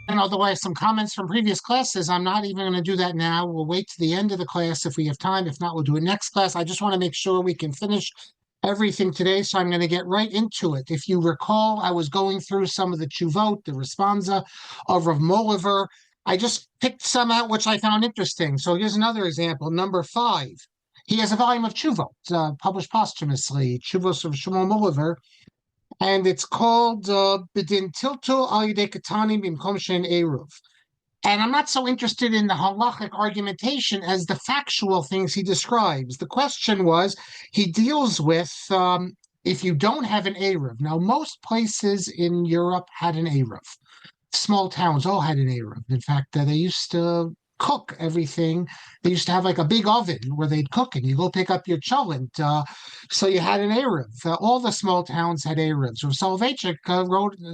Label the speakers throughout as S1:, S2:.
S1: And although I have some comments from previous classes, I'm not even going to do that now. We'll wait to the end of the class if we have time. If not, we'll do it next class. I just want to make sure we can finish everything today, so I'm going to get right into it. If you recall, I was going through some of the tshuvot, the responsa of Rav Mohilever. I just picked some out which I found interesting. So here's another example, number 5. He has a volume of tshuvot, published posthumously, Tshuvos of Shmuel Mohilever, and it's called B'din Tiltul Al Yidei Katanim B'mkom She'en Eruv. And I'm not so interested in the halachic argumentation as the factual things he describes. The question was, he deals with if you don't have an Eruv. Now, most places in Europe had an Eruv. Small towns all had an Eruv. In fact, they used to cook everything. They used to have like a big oven where they'd cook, and you go pick up your cholent. So you had an Eruv. All the small towns had Eruvs. Rav Soloveitchik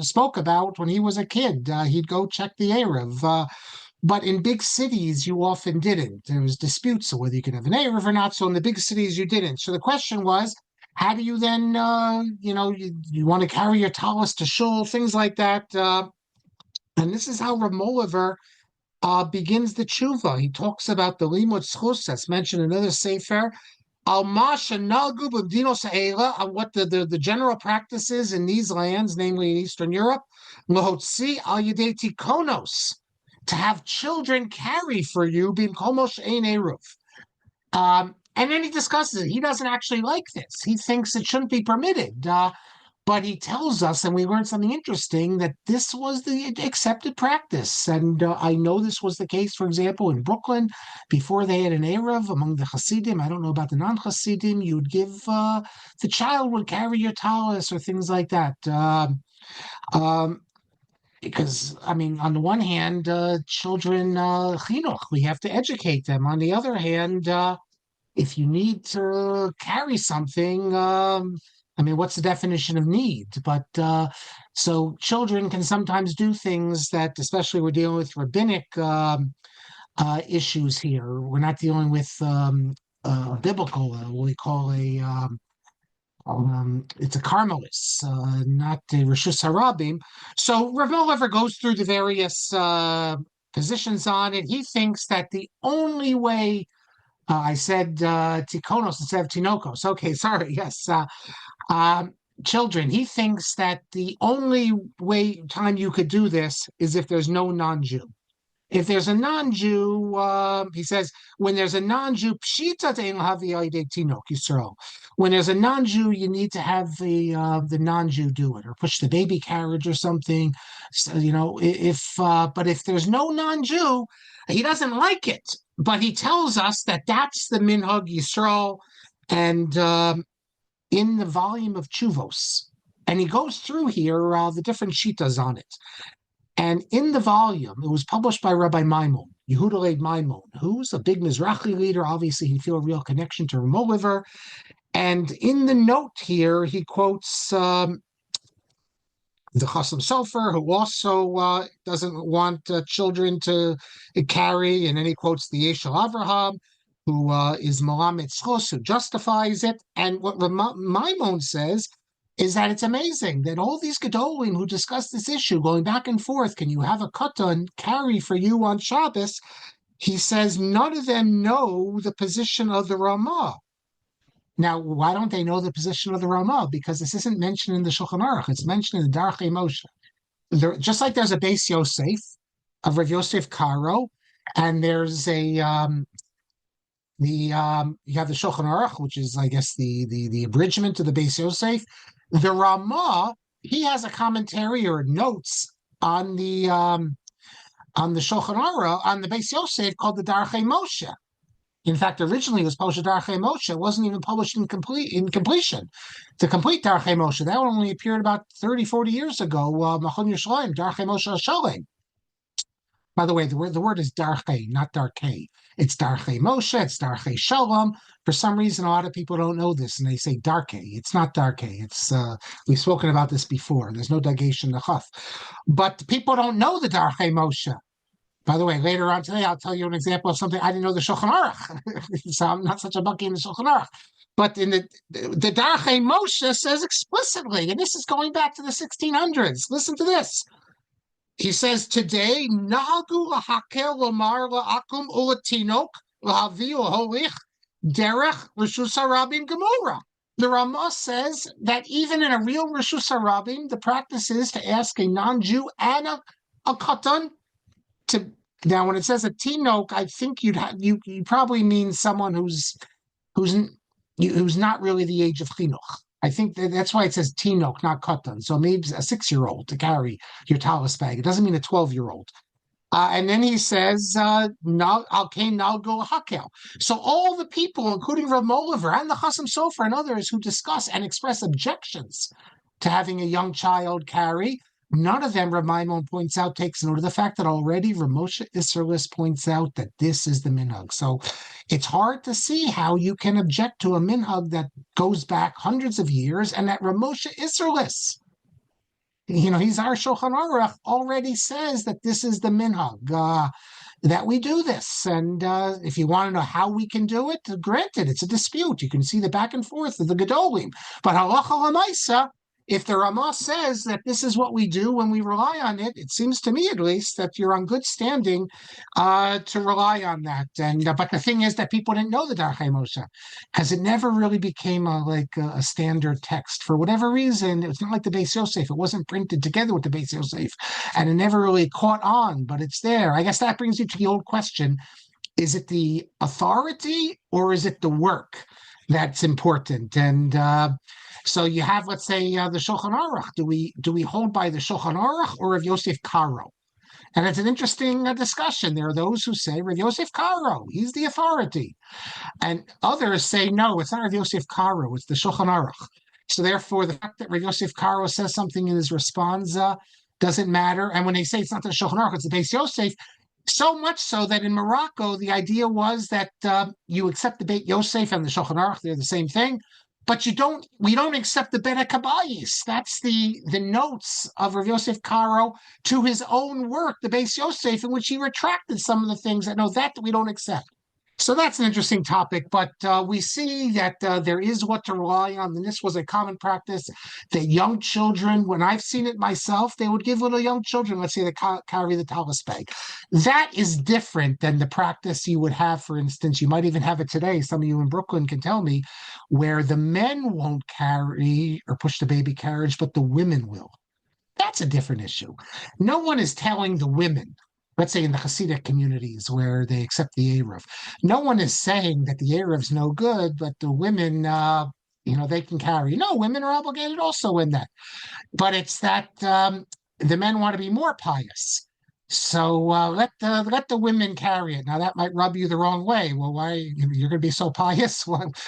S1: spoke about when he was a kid. He'd go check the Eruv. But in big cities, you often didn't. There was disputes on whether you could have an Eruv or not. So in the big cities, you didn't. So the question was, how do you then, you want to carry your talis to shul, things like that. And this is how Rav Mohilever begins the tshuva. He talks about the limud zchus that's mentioned in another sefer, al masha nalgu b'mdinos ha'ela, on what the general practice is in these lands, namely in Eastern Europe, lahotzi al yedei tikonos, to have children carry for you b'mkom she'en eruv. And then he discusses it. He doesn't actually like this. He thinks it shouldn't be permitted. But he tells us, and we learned something interesting, that this was the accepted practice. And I know this was the case, for example, in Brooklyn, before they had an Eruv among the Hasidim. I don't know about the non-Hasidim. You'd give, the child would carry your talis or things like that. Because, I mean, on the one hand, children, chinuch, we have to educate them. On the other hand, if you need to carry something, I mean, what's the definition of need? But so children can sometimes do things that, especially we're dealing with rabbinic issues here. We're not dealing with biblical, what we call it's a Carmelis, not a Rishus Harabim. So Rav Mohilever goes through the various positions on it. He thinks that the only way, I said tikonos instead of tinokos. Okay, sorry. Yes. Children, he thinks that the only time you could do this is if there's no non-Jew. If there's a non-Jew, he says, when there's a non-Jew, when there's a non-Jew, you need to have the non-Jew do it, or push the baby carriage or something. So, but if there's no non-Jew, he doesn't like it. But he tells us that that's the minhag Yisrael, and in the volume of Tshuvos. And he goes through here the different shitas on it. And in the volume, it was published by Rabbi Maimon, Yehuda Leib Maimon, who's a big Mizrahi leader. Obviously, he feel a real connection to Mohilever. And in the note here, he quotes the Chasam Sofer, who also doesn't want children to carry. And then he quotes the Yeshel Avraham, who is Malamet Zchus, who justifies it. And what Maimon says is that it's amazing that all these Gedolim who discuss this issue, going back and forth, can you have a katan carry for you on Shabbos? He says none of them know the position of the Ramah. Now, why don't they know the position of the Ramah? Because this isn't mentioned in the Shulchan Aruch. It's mentioned in the Darchei Moshe. Just like there's a Beis Yosef of Rav Yosef Karo, and there's a you have the Shulchan Aruch, which is, I guess, the abridgment of the Beis Yosef. The Ramah, he has a commentary or notes on the Shulchan Aruch, on the Beis Yosef, called the Darchei Moshe. In fact, originally it was published in Darchei Moshe. It wasn't even published in completion. The complete Darchei Moshe, that one only appeared about 30, 40 years ago. Machon Yerushalayim, Darchei Moshe Shalem. By the way, the word is Darchei, not Darkei. It's Darchei Moshe, it's Darchei Shalom. For some reason, a lot of people don't know this, and they say Darkei. It's not Darkei. It's we've spoken about this before. There's no Dagesh in the Chaf. But people don't know the Darchei Moshe. By the way, later on today, I'll tell you an example of something I didn't know, the Shulchan Aruch. So I'm not such a bucky in the Shulchan Aruch. But in the Darchei Moshe says explicitly, and this is going back to the 1600s. Listen to this. He says today, Nahagu lahakel lomar la'akum ulatinok lahavi uholich derech reshus harabim gemura. The Ramah says that even in a real reshus harabim, the practice is to ask a non-Jew and a katan to. Now, when it says a tinok, I think you probably mean someone who's who's not really the age of chinuch. I think that's why it says tinok, not katan. So maybe a 6-year-old to carry your talis bag. It doesn't mean a 12-year-old. And then he says, nalgo hakel. So all the people, including Rav Mohilever and the Chasam Sofer and others who discuss and express objections to having a young child carry, none of them, Rav Maimon points out, takes note of the fact that already Rav Moshe Isserlis points out that this is the minhag. So it's hard to see how you can object to a minhag that goes back hundreds of years and that Rav Moshe Isserlis, he's our Shulchan Aruch, already says that this is the minhag, that we do this. And if you want to know how we can do it, granted, it's a dispute. You can see the back and forth of the Gedolim. But halacha l'maisa, if the Ramah says that this is what we do when we rely on it, it seems to me at least that you're on good standing to rely on that. And but the thing is that people didn't know the Darchei Moshe, because it never really became a standard text for whatever reason. It was not like the Beis Yosef; it wasn't printed together with the Beis Yosef, and it never really caught on. But it's there. I guess that brings you to the old question: is it the authority or is it the work that's important? And so you have, let's say, the Shulchan Aruch. Do we hold by the Shulchan Aruch or of Yosef Karo? And it's an interesting discussion. There are those who say Rav Yosef Karo, he's the authority, and others say no, it's not Rav Yosef Karo, it's the Shulchan Aruch. So therefore, the fact that Rav Yosef Karo says something in his responsa doesn't matter. And when they say it's not the Shulchan Aruch, it's the Beis Yosef. So much so that in Morocco, the idea was that you accept the Beit Yosef and the Shulchan Aruch; they're the same thing. But we don't accept the Ben HaKabayis. That's the notes of Rav Yosef Karo to his own work, the Beis Yosef, in which he retracted some of the things that we don't accept. So that's an interesting topic, but we see that there is what to rely on. And this was a common practice that young children, when I've seen it myself, they would give little young children, let's say, they carry the talis bag. That is different than the practice you would have, for instance, you might even have it today. Some of you in Brooklyn can tell me, where the men won't carry or push the baby carriage, but the women will. That's a different issue. No one is telling the women, let's say in the Hasidic communities where they accept the Eruv, no one is saying that the Eruv's no good, but the women, they can carry. No, women are obligated also in that. But it's that the men want to be more pious. So let the women carry it. Now that might rub you the wrong way. Well, why you're going to be so pious?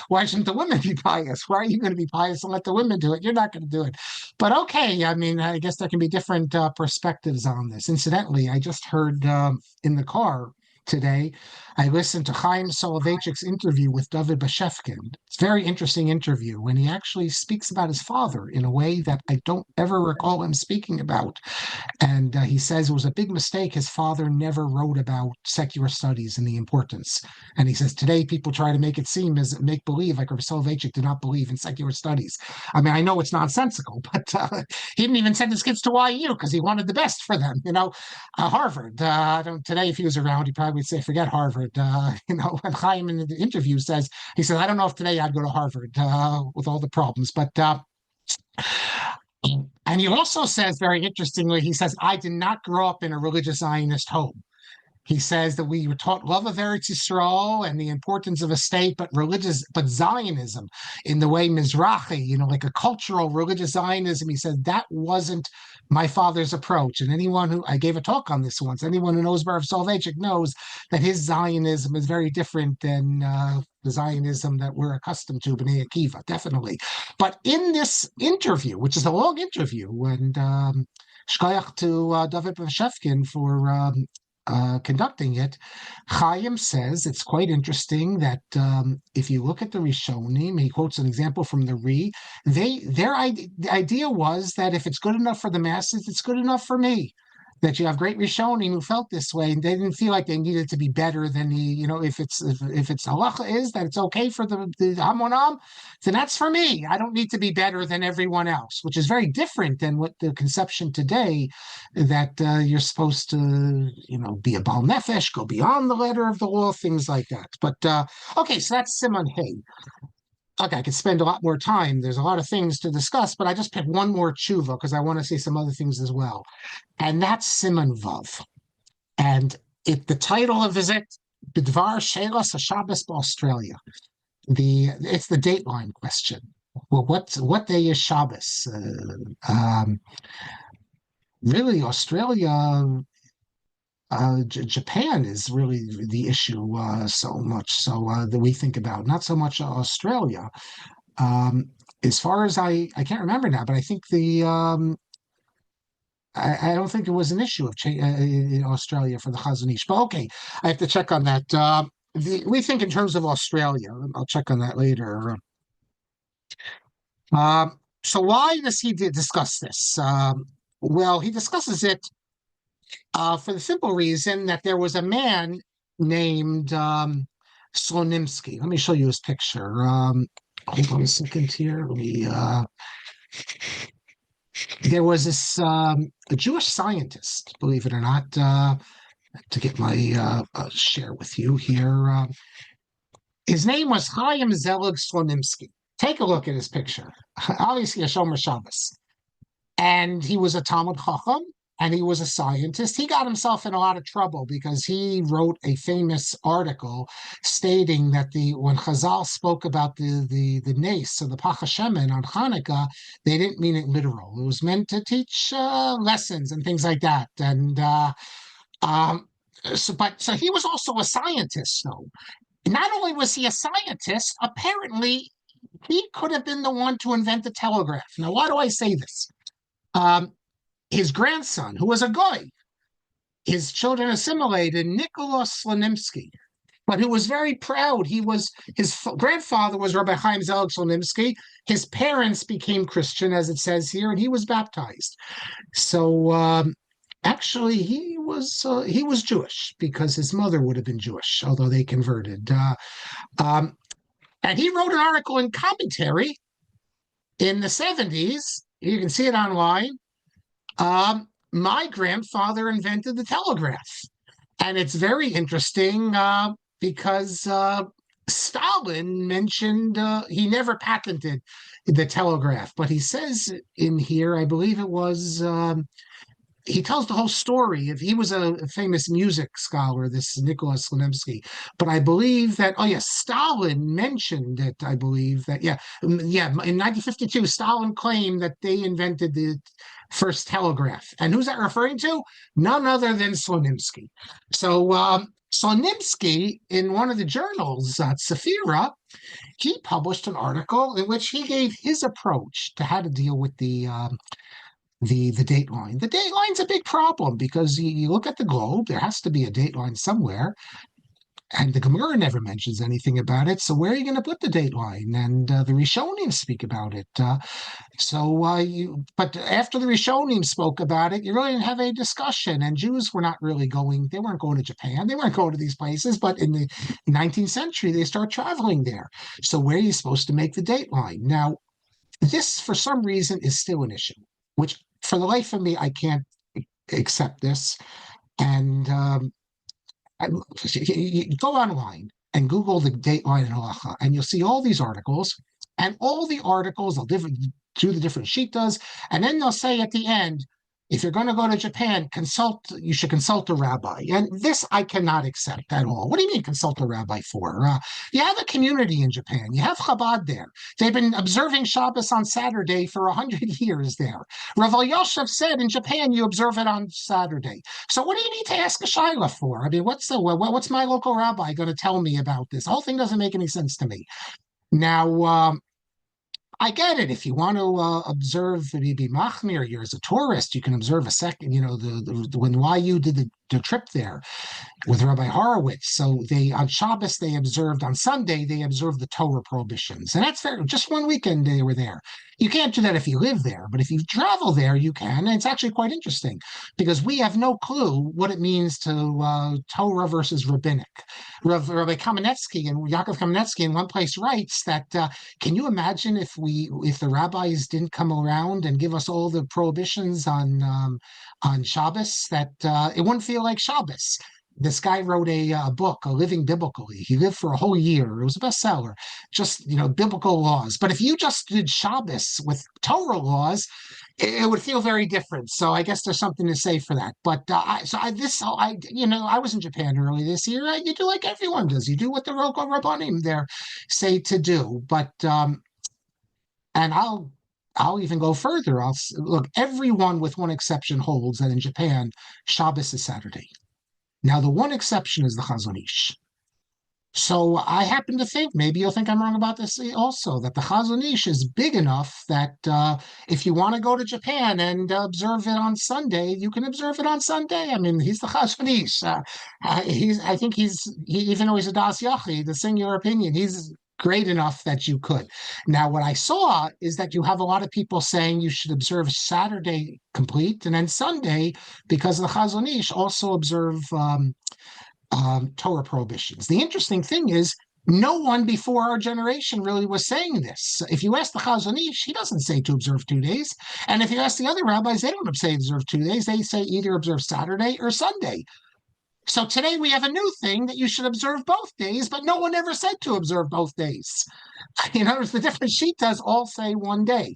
S1: Why shouldn't the women be pious? Why are you going to be pious and let the women do it? You're not going to do it. But okay, I mean, I guess there can be different perspectives on this. Incidentally, I just heard in the car today, I listened to Chaim Soloveitchik's interview with David Bashevkin. It's a very interesting interview when he actually speaks about his father in a way that I don't ever recall him speaking about. And he says it was a big mistake. His father never wrote about secular studies and the importance. And he says today people try to make it seem as make believe like Rabbi Soloveitchik did not believe in secular studies. I mean, I know it's nonsensical, but he didn't even send his kids to YU because he wanted the best for them. Harvard. Today, if he was around, he probably would say, forget Harvard. And Chaim in the interview says, he says, I don't know if today I'd go to Harvard with all the problems, but and he also says, very interestingly, he says, I did not grow up in a religious Zionist home. He says that we were taught love of Eretz Yisrael and the importance of a state, but Zionism in the way Mizrahi, like a cultural religious Zionism. He said that wasn't my father's approach. And I gave a talk on this once, anyone who knows Rav Soloveitchik knows that his Zionism is very different than the Zionism that we're accustomed to, B'nai Akiva, definitely. But in this interview, which is a long interview, and shkoyach to David Bashevkin for conducting it, Chaim says it's quite interesting that if you look at the Rishonim, he quotes an example from the the idea was that if it's good enough for the masses, it's good enough for me. that you have great Rishonim who felt this way, and they didn't feel like they needed to be better than if it's halacha is that it's okay for the Hamonam, then that's for me. I don't need to be better than everyone else, which is very different than what the conception today that you're supposed to, be a Baal Nefesh, go beyond the letter of the law, things like that. But okay, so that's Siman Hay. Okay, I could spend a lot more time. There's a lot of things to discuss, but I just picked one more tshuva because I want to say some other things as well. And that's Siman Vav. And the title of it, Bidvar Shelas HaShabbos Australia. It's the dateline question. Well, what day is Shabbos? Really, Australia, Japan is really the issue so much so that we think about, not so much Australia. As far as I can't remember now, but I think I don't think it was an issue of in Australia for the Chazon Ish. But okay, I have to check on that. We think in terms of Australia. I'll check on that later. So why does he discuss this? Well, he discusses it for the simple reason that there was a man named Slonimsky. Let me show you his picture. Hold on a second here. There was this a Jewish scientist, believe it or not, to get my share with you here. His name was Chaim Zelig Slonimsky. Take a look at his picture. Obviously, a Shomer Shabbos. And he was a Talmud Chacham, and he was a scientist. He got himself in a lot of trouble because he wrote a famous article stating that when Chazal spoke about the nace, so the Pach HaShemen on Hanukkah, they didn't mean it literal. It was meant to teach lessons and things like that. And so he was also a scientist, though. Not only was he a scientist, apparently he could have been the one to invent the telegraph. Now, why do I say this? His grandson, who was a goy, his children assimilated, Nicholas Slonimsky, but who was very proud. His grandfather was Rabbi Chaim Zelig Slonimsky. His parents became Christian, as it says here, and he was baptized. So actually, he was Jewish because his mother would have been Jewish, although they converted. And he wrote an article in Commentary in the 70s. You can see it online. My grandfather invented the telegraph. And it's very interesting because Stalin mentioned he never patented the telegraph, but he says in here, I believe it was, he tells the whole story. If he was a famous music scholar, this Nicholas Slonimsky, but I believe that Stalin mentioned it. I believe that in 1952, Stalin claimed that they invented the first telegraph, and who's that referring to? None other than Slonimsky. So Slonimsky, in one of the journals, Safira, he published an article in which he gave his approach to how to deal with the dateline. The dateline's a big problem because you look at the globe, there has to be a dateline somewhere, and the Gemara never mentions anything about it. So where are you going to put the dateline? And the Rishonim speak about it. But after the Rishonim spoke about it, you really didn't have a discussion. And Jews were not really going. They weren't going to Japan. They weren't going to these places. But in the 19th century, they start traveling there. So where are you supposed to make the dateline? Now, this for some reason is still an issue, which for the life of me, I can't accept this. And you go online and Google the dateline in halacha, and you'll see all these articles, and all the articles, they'll do the different shitas, and then they'll say at the end, if you're going to go to Japan, you should consult a rabbi. And this I cannot accept at all. What do you mean consult a rabbi for? You have a community in Japan. You have Chabad there. They've been observing Shabbos on Saturday for 100 years there. Rav Elyashiv said in Japan, you observe it on Saturday. So what do you need to ask a shaila for? I mean, what's my local rabbi going to tell me about this? The whole thing doesn't make any sense to me. Now, I get it. If you want to observe maybe Machmir, you're as a tourist, you can observe a second. When YU did a trip there with Rabbi Horowitz. So they on Shabbos they observed, on Sunday they observed the Torah prohibitions, and that's fair. Just one weekend they were there. You can't do that if you live there, but if you travel there, you can. And it's actually quite interesting because we have no clue what it means to Torah versus Rabbinic. Rabbi Kamenetsky and Yaakov Kamenetsky in one place writes that can you imagine if the rabbis didn't come around and give us all the prohibitions on Shabbos, that it wouldn't feel like Shabbos. This guy wrote a book, A Living Biblically. He lived for a whole year. It was a bestseller, just, biblical laws. But if you just did Shabbos with Torah laws, it would feel very different. So I guess there's something to say for that. But I was in Japan early this year. You do like everyone does. You do what the local Rabbanim there say to do. But and I'll even go further. Look, everyone with one exception holds that in Japan, Shabbos is Saturday. Now, the one exception is the Chazon Ish. So I happen to think, maybe you'll think I'm wrong about this also, that the Chazon Ish is big enough that if you want to go to Japan and observe it on Sunday, you can observe it on Sunday. I mean, he's the Chazon Ish. Even though he's a Das Yachid, to sing your opinion, he's great enough that you could. Now, what I saw is that you have a lot of people saying you should observe Saturday complete and then Sunday, because the Chazon Ish also observe Torah prohibitions. The interesting thing is, no one before our generation really was saying this. If you ask the Chazon Ish, he doesn't say to observe 2 days. And if you ask the other rabbis, they don't say observe 2 days. They say either observe Saturday or Sunday. So today we have a new thing that you should observe both days, but no one ever said to observe both days. In other words, the different shittas all say 1 day.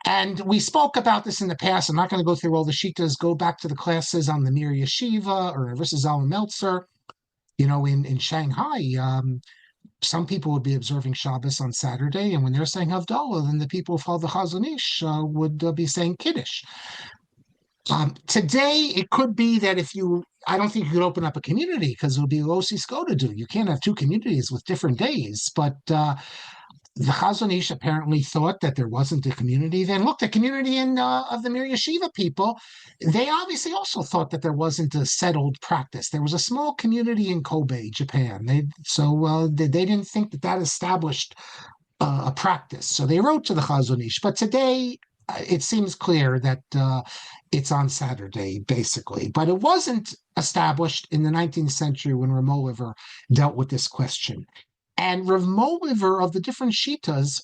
S1: And we spoke about this in the past. I'm not going to go through all the shittas. Go back to the classes on the Mir Yeshiva or versus Zalman Meltzer. In Shanghai, some people would be observing Shabbos on Saturday, and when they're saying Havdalah, then the people who follow the Chazon Ish would be saying Kiddush. Today, it could be that I don't think you could open up a community because it would be Losi Sko to do. You can't have two communities with different days. But the Chazon Ish apparently thought that there wasn't a community. Then look, the community of the Mir Yeshiva people, they obviously also thought that there wasn't a settled practice. There was a small community in Kobe, Japan. They didn't think that established a practice. So they wrote to the Chazon Ish. But today, it seems clear that it's on Saturday, basically. But it wasn't established in the 19th century when Mohilever dealt with this question. And Rav Mohilever, of the different shittas,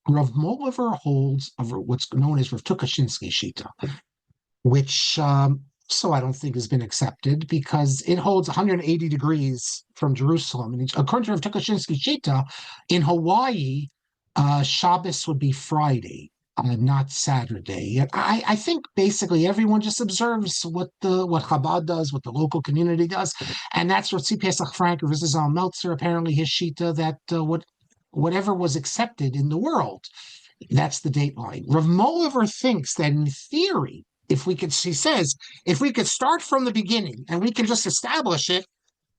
S1: Rav Mohilever holds of what's known as Rav Tukashinsky shita, which so I don't think has been accepted because it holds 180 degrees from Jerusalem. And according to Rav Tukashinsky shita, in Hawaii, Shabbos would be Friday. Not Saturday. I think basically everyone just observes what Chabad does, what the local community does, and that's what C. Pesach Frank or Zalman Meltzer, apparently his shita, that whatever was accepted in the world, that's the dateline. Rav Mohilever thinks that in theory, he says, if we could start from the beginning and we can just establish it,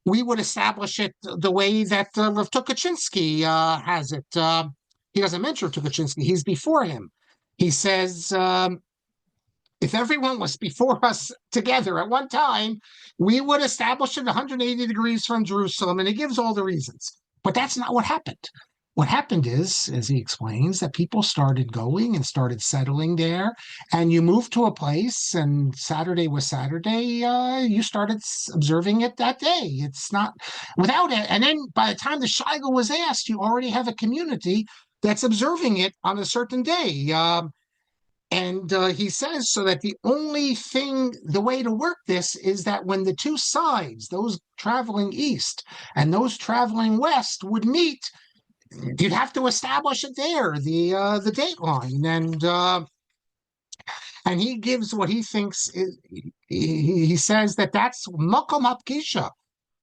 S1: we would establish it the way that Rav Tukachinsky has it. He doesn't mention Tukachinsky; he's before him. He says, if everyone was before us together at one time, we would establish it 180 degrees from Jerusalem, and he gives all the reasons. But that's not what happened. What happened is, as he explains, that people started going and started settling there, and you moved to a place, and Saturday was Saturday, you started observing it that day. It's not without it. And then by the time the Shiloh was asked, you already have a community that's observing it on a certain day. And he says, so that the way to work this is that when the two sides, those traveling east and those traveling west, would meet, you'd have to establish it there, the date line. And he gives what he thinks is, he says that's Makom HaPkisha.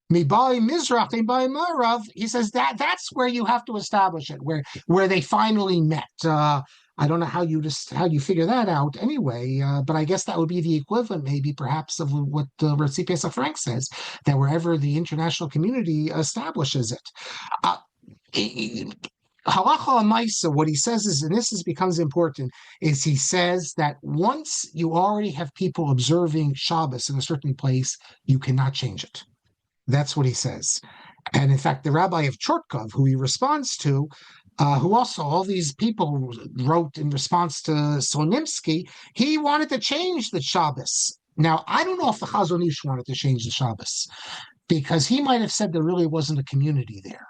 S1: By Mizrach, by Marav, he says that's where you have to establish it, where they finally met. I don't know how you figure that out anyway, but I guess that would be the equivalent, maybe perhaps, of what Rav Pesach Frank says, that wherever the international community establishes it. halacha l'maisa, what he says is, and becomes important, is he says that once you already have people observing Shabbos in a certain place, you cannot change it. That's what he says. And in fact, the rabbi of Chortkov, who he responds to, who also all these people wrote in response to Sonimsky, he wanted to change the Shabbos. Now, I don't know if the Chazon Ish wanted to change the Shabbos, because he might have said there really wasn't a community there.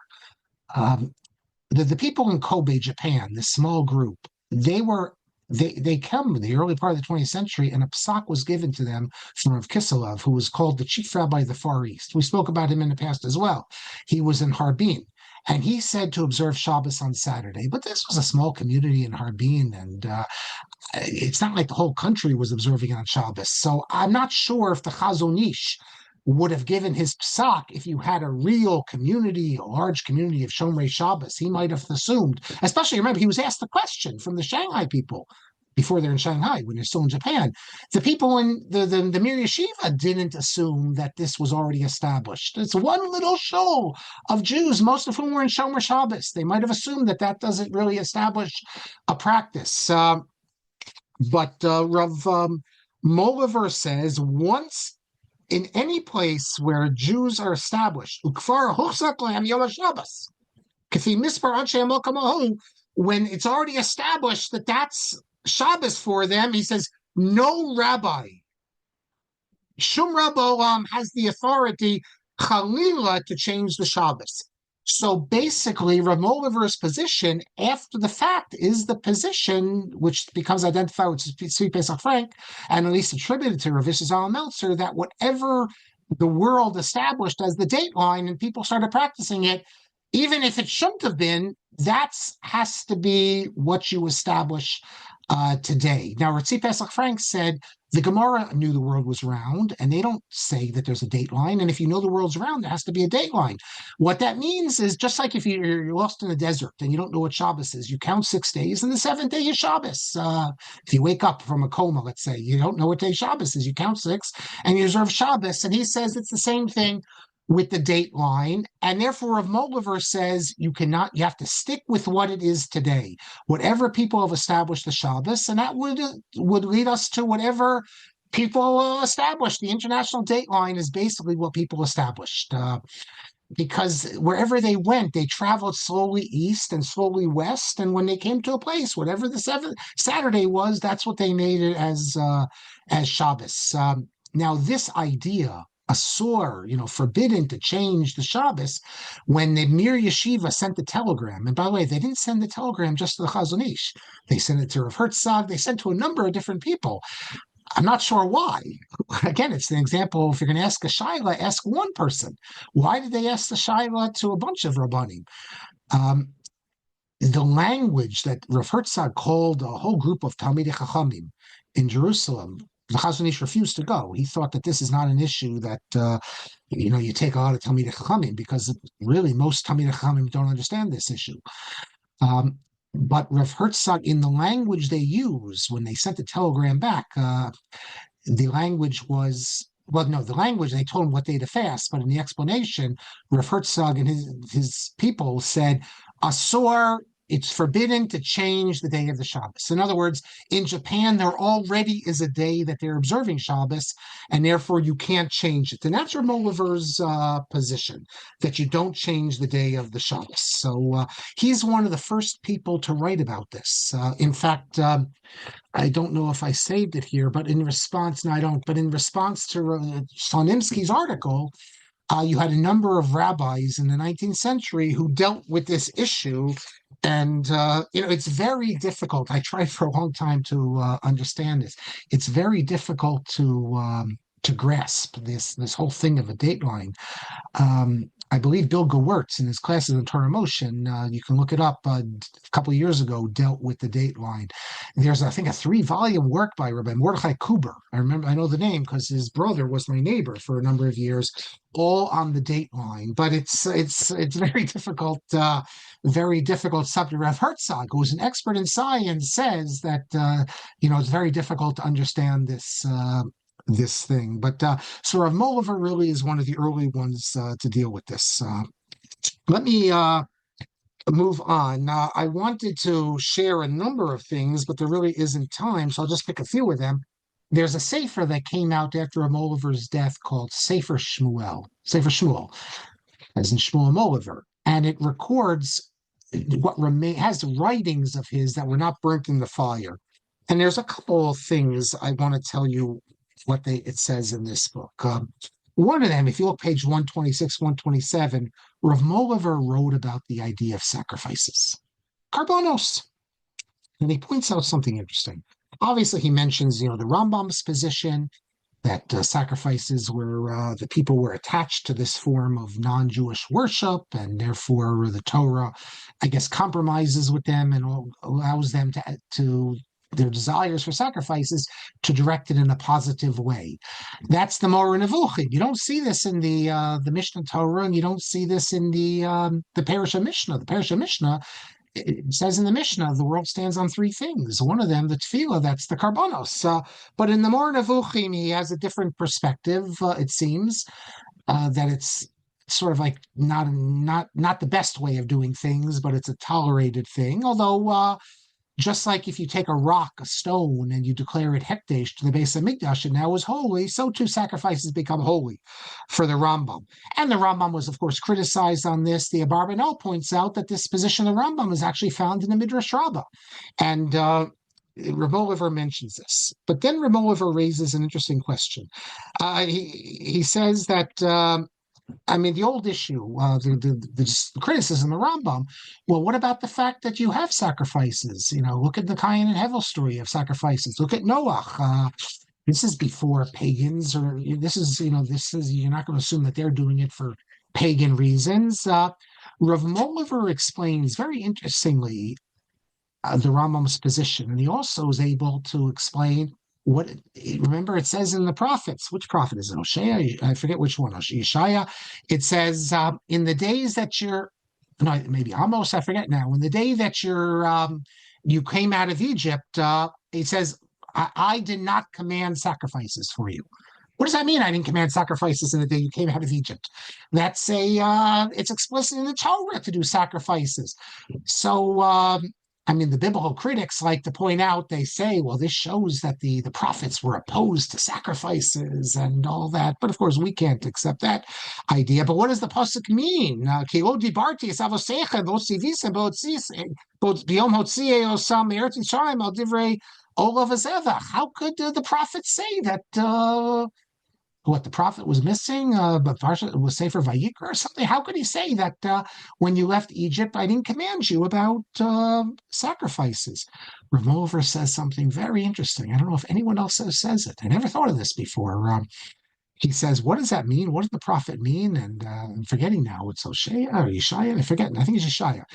S1: The people in Kobe, Japan, this small group, they come in the early part of the 20th century, and a psak was given to them from Rav Kisilov, who was called the chief rabbi of the Far East. We spoke about him in the past as well. He was in Harbin, and he said to observe Shabbos on Saturday. But this was a small community in Harbin, and it's not like the whole country was observing it on Shabbos. So I'm not sure if the Chazon Ish would have given his psak if you had a real community, a large community of Shomrei Shabbos. He might have assumed, especially remember, he was asked the question from the Shanghai people before they're in Shanghai, when they're still in Japan. The people in the Mir Yeshiva didn't assume that this was already established. It's one little shul of Jews, most of whom were in Shomer Shabbos. They might have assumed that that doesn't really establish a practice. But Rav Mohilever says once in any place where Jews are established, when it's already established that that's Shabbos for them, he says, no rabbi, Shum Rabbi has the authority, Chalila, to change the Shabbos. So basically, Rav Mohilever's position after the fact is the position which becomes identified with Tzvi Pesach Frank, and at least attributed to Rav Yisrael Meltzer, that whatever the world established as the dateline and people started practicing it, even if it shouldn't have been, that has to be what you establish today. Now, Tzvi Pesach Frank said the Gemara knew the world was round, and they don't say that there's a dateline. And if you know the world's round, there has to be a dateline. What that means is just like if you're lost in the desert and you don't know what Shabbos is, you count 6 days, and the 7th day is Shabbos. If you wake up from a coma, let's say, you don't know what day Shabbos is, you count 6, and you observe Shabbos. And he says it's the same thing with the dateline, and therefore Rav Mohilever says you have to stick with what it is today, whatever people have established the Shabbos, and that would lead us to whatever people established. The international dateline is basically what people established, because wherever they went, they traveled slowly east and slowly west, and when they came to a place, whatever the Saturday was, that's what they made it as Shabbos. Now, this idea, asur, forbidden to change the Shabbos, when the Mir Yeshiva sent the telegram, and by the way, they didn't send the telegram just to the Chazon Ish. They sent it to Rav Herzog. They sent to a number of different people. I'm not sure why. Again, it's an example. If you're going to ask a shaila, ask one person. Why did they ask the shaila to a bunch of rabbanim? The language that Rav Herzog called a whole group of Talmidei Chachamim in Jerusalem, the Chazon Ish refused to go. He thought that this is not an issue that you take a lot of Talmidei Chachamim, because really most Talmidei Chachamim don't understand this issue. But Rav Herzog, in the language they use when they sent the telegram back, the language was, the language, they told him what day to fast, but in the explanation, Rav Herzog and his people said, asur, it's forbidden to change the day of the Shabbos. In other words, in Japan, there already is a day that they're observing Shabbos, and therefore you can't change it. And that's Rav Mohilever's position, that you don't change the day of the Shabbos. So he's one of the first people to write about this. In fact, I don't know if I saved it here, but in response to Sonimsky's article, you had a number of rabbis in the 19th century who dealt with this issue. And, it's very difficult. I tried for a long time to understand this. It's very difficult to grasp this whole thing of a dateline. I believe Bill Gewirtz in his classes on Torah Motion, you can look it up, a couple of years ago, dealt with the dateline. There's, I think, a 3-volume work by Rabbi Mordechai Kuber. I know the name because his brother was my neighbor for a number of years, all on the dateline. But it's very difficult, very difficult subject. Rav Herzog, who is an expert in science, says that it's very difficult to understand this thing. But so Rav Mohilever really is one of the early ones to deal with this. Let me move on. I wanted to share a number of things, but there really isn't time, so I'll just pick a few of them. There's a sefer that came out after Mohilever's death called Sefer Shmuel, as in Shmuel Mohilever, and it records what remain has writings of his that were not burnt in the fire. And there's a couple of things I want to tell you what it says in this book. One of them, if you look page 126, 127, Rav Mohilever wrote about the idea of sacrifices, karbonos, and he points out something interesting. Obviously, he mentions, the Rambam's position that sacrifices were the people were attached to this form of non-Jewish worship, and therefore the Torah, I guess, compromises with them and allows them to their desires for sacrifices to direct it in a positive way. That's the Moreh Nevuchim. You don't see this in the Mishnah Torah, and you don't see this in the Parasha Mishnah. The Parasha Mishnah, it says in the Mishnah, the world stands on three things. One of them, the tefillah, that's the karbonos. But in the Moreh Nevuchim, he has a different perspective. It seems that it's sort of like not the best way of doing things, but it's a tolerated thing. Although, just like if you take a rock, a stone, and you declare it hekdesh to the base of Mikdash, and now is holy, so too sacrifices become holy for the Rambam. And the Rambam was, of course, criticized on this. The Abarbanel points out that this position of the Rambam is actually found in the Midrash Rabbah. And Mohilever mentions this. But then Mohilever raises an interesting question. He says that the old issue, the criticism of Rambam. Well, what about the fact that you have sacrifices? Look at the Cain and Hevel story of sacrifices. Look at Noah. This is before pagans, or you're not going to assume that they're doing it for pagan reasons. Rav Mohilever explains very interestingly the Rambam's position, and he also is able to explain remember it says in the prophets, which prophet is it? Hosea? I forget which one. Yeshaya. It says, in the days that no, maybe Amos, I forget now. In the day that you came out of Egypt, it says, I did not command sacrifices for you. What does that mean? I didn't command sacrifices in the day you came out of Egypt. That's it's explicit in the Torah to do sacrifices. So, the biblical critics like to point out, they say, well, this shows that the prophets were opposed to sacrifices and all that. But of course, we can't accept that idea. But what does the pasuk mean? How could the prophet say that what the prophet was missing, but Parsha was Sefer Vayikra or something? How could he say that when you left Egypt, I didn't command you about sacrifices? Rav Mohilever says something very interesting. I don't know if anyone else says it. I never thought of this before. He says, what does that mean? What does the prophet mean? And I'm forgetting now. It's Hosea or Yeshaya? I forget. I think it's Yeshaya.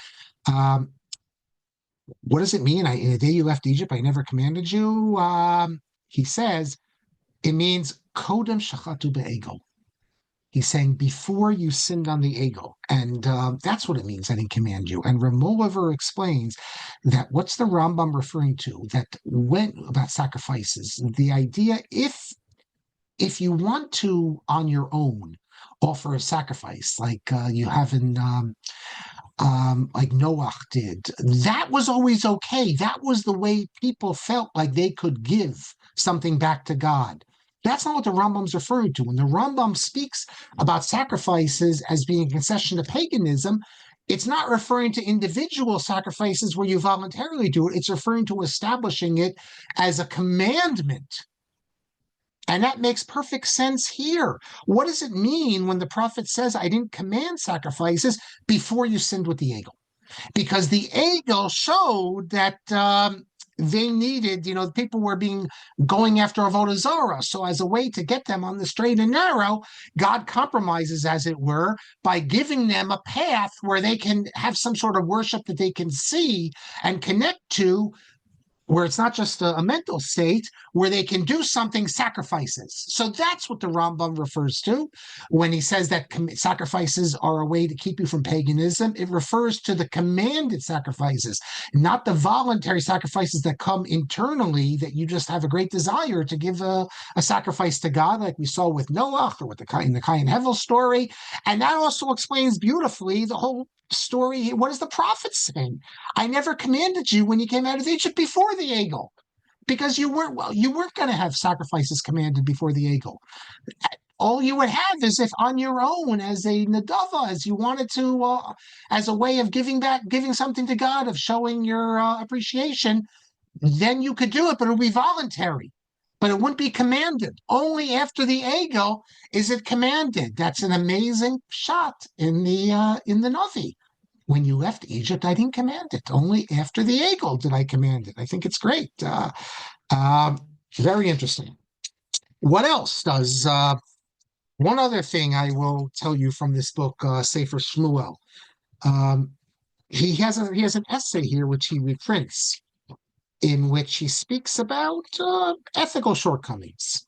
S1: What does it mean? In the day you left Egypt, I never commanded you. He says, it means kodem shachatu be'egel. He's saying before you sinned on the egel, and that's what it means. I didn't command you. And Rav Mohilever explains that what's the Rambam referring to? That when about sacrifices, the idea if you want to on your own offer a sacrifice like you have in like Noah did, that was always okay. That was the way people felt like they could give something back to God. That's not what the Rambam's referring to. When the Rambam speaks about sacrifices as being a concession to paganism, it's not referring to individual sacrifices where you voluntarily do it. It's referring to establishing it as a commandment. And that makes perfect sense here. What does it mean when the prophet says, I didn't command sacrifices before you sinned with the egel? Because the egel showed that they needed, people were going after Avodah Zarah. So as a way to get them on the straight and narrow, God compromises, as it were, by giving them a path where they can have some sort of worship that they can see and connect to where it's not just a mental state, where they can do something, sacrifices. So that's what the Rambam refers to when he says that sacrifices are a way to keep you from paganism. It refers to the commanded sacrifices, not the voluntary sacrifices that come internally, that you just have a great desire to give a sacrifice to God, like we saw with Noah or with in the Cain Hevel story. And that also explains beautifully the whole story. What is the prophet saying? I never commanded you when you came out of Egypt before the Egel, because you weren't going to have sacrifices commanded before the Egel. All you would have is if on your own, as a nadava, as you wanted to, as a way of giving something to God, of showing your appreciation, then you could do it, but it would be voluntary. But it wouldn't be commanded. Only after the Egel is it commanded. That's an amazing shot in the Navi. When you left Egypt, I didn't command it. Only after the Egel did I command it. I think it's great. Very interesting. What else does? One other thing I will tell you from this book, Sefer Shmuel. He has an essay here which he reprints, in which he speaks about ethical shortcomings.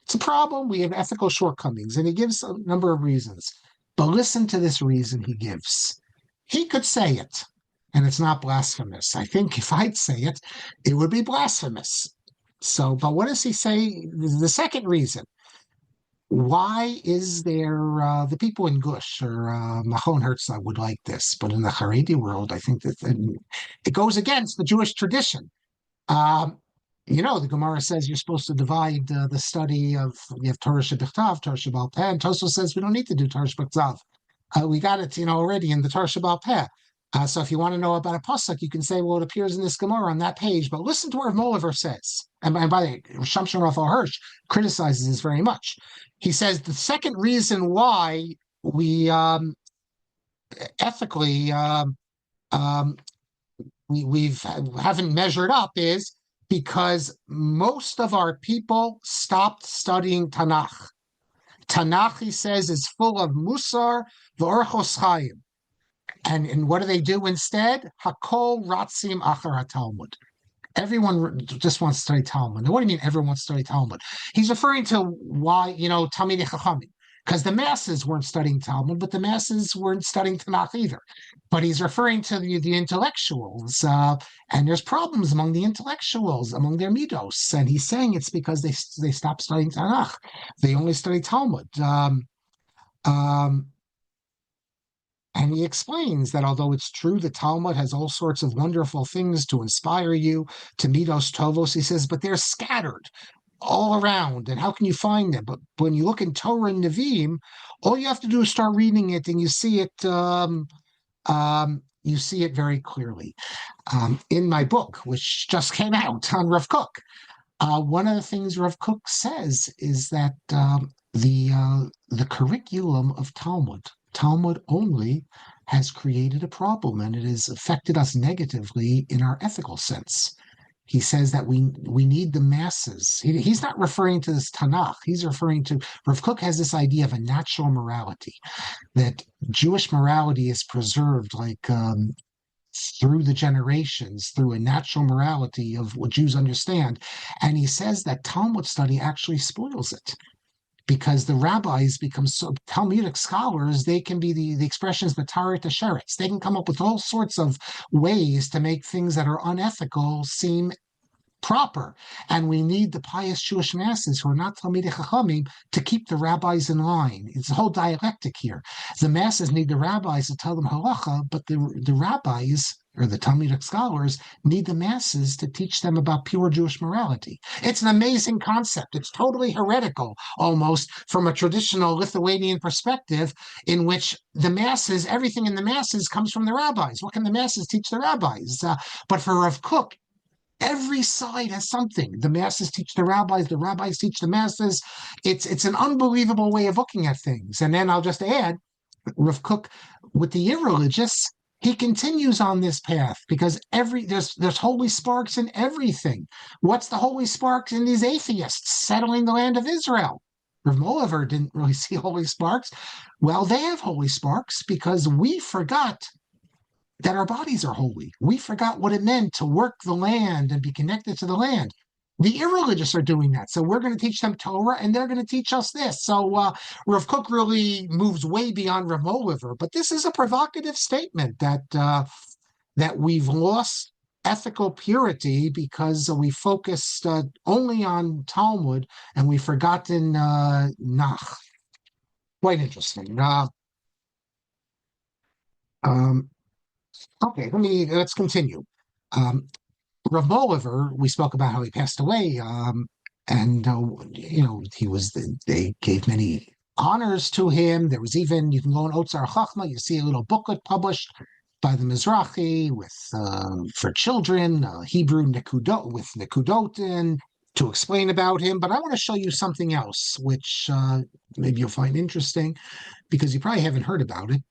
S1: It's a problem. We have ethical shortcomings, and he gives a number of reasons. But listen to this reason he gives. He could say it, and it's not blasphemous. I think if I'd say it, it would be blasphemous. So, but what does he say? The second reason. Why is there the people in Gush or Machon Herzl would like this, but in the Haredi world, I think that it goes against the Jewish tradition. The Gemara says you're supposed to divide the study of, you have Torah Shebichtav, Torah Shebal Peh, and Tosfos says we don't need to do Torah Shebichtav. We got it, already in the Torah Shebal Peh. So if you want to know about a pasuk, you can say, well, it appears in this Gemara on that page. But listen to what Mohilever says. And by the way, Shamshon Raphael Hirsch criticizes this very much. He says the second reason why we ethically we haven't measured up is because most of our people stopped studying Tanakh. Tanakh, he says, is full of musar v'orchos chayim. And what do they do instead? Hakol ratzim achar Talmud. Everyone just wants to study Talmud. Now, what do you mean everyone wants to study Talmud? He's referring to why, Talmidei Chachamim, because the masses weren't studying Talmud, but the masses weren't studying Tanakh either. But he's referring to the intellectuals, and there's problems among the intellectuals, among their midos. And he's saying it's because they stopped studying Tanakh. They only study Talmud. And he explains that although it's true the Talmud has all sorts of wonderful things to inspire you to midos tovos, he says, but they're scattered all around. And how can you find them? But when you look in Torah and Nevi'im, all you have to do is start reading it, and you see it. You see it very clearly. In my book, which just came out on Rav Kook, one of the things Rav Kook says is that the curriculum of Talmud-only, has created a problem, and it has affected us negatively in our ethical sense. He says that we need the masses. He's not referring to this Tanakh. He's referring to, Rav Kook has this idea of a natural morality, that Jewish morality is preserved through the generations, through a natural morality of what Jews understand. And he says that Talmud study actually spoils it, because the rabbis become so Talmudic scholars, they can be the expressions b'tarit sheretz. They can come up with all sorts of ways to make things that are unethical seem proper. And we need the pious Jewish masses who are not Talmidei Chachamim to keep the rabbis in line. It's a whole dialectic here. The masses need the rabbis to tell them halacha, but the rabbis, or the Talmudic scholars, need the masses to teach them about pure Jewish morality. It's an amazing concept. It's totally heretical, almost, from a traditional Lithuanian perspective, in which the masses, everything in the masses comes from the rabbis. What can the masses teach the rabbis? But for Rav Kook, every side has something. The masses teach the rabbis teach the masses. It's an unbelievable way of looking at things. And then I'll just add, Rav Kook, with the irreligious, he continues on this path, because there's holy sparks in everything. What's the holy sparks in these atheists settling the land of Israel? Rav Mohilever didn't really see holy sparks. Well, they have holy sparks because we forgot that our bodies are holy. We forgot what it meant to work the land and be connected to the land. The irreligious are doing that. So we're going to teach them Torah and they're going to teach us this. So Rav Kook really moves way beyond Rav Mohilever. But this is a provocative statement that we've lost ethical purity because we focused only on Talmud and we've forgotten Nach. Quite interesting. Um, okay, let's continue. Um, Rav Mohilever, we spoke about how he passed away, and he was. They gave many honors to him. There was even, you can go on Otzar Chachma, you see a little booklet published by the Mizrahi with for children, Hebrew Nekudot with Nekudotin to explain about him. But I want to show you something else, which maybe you'll find interesting because you probably haven't heard about it.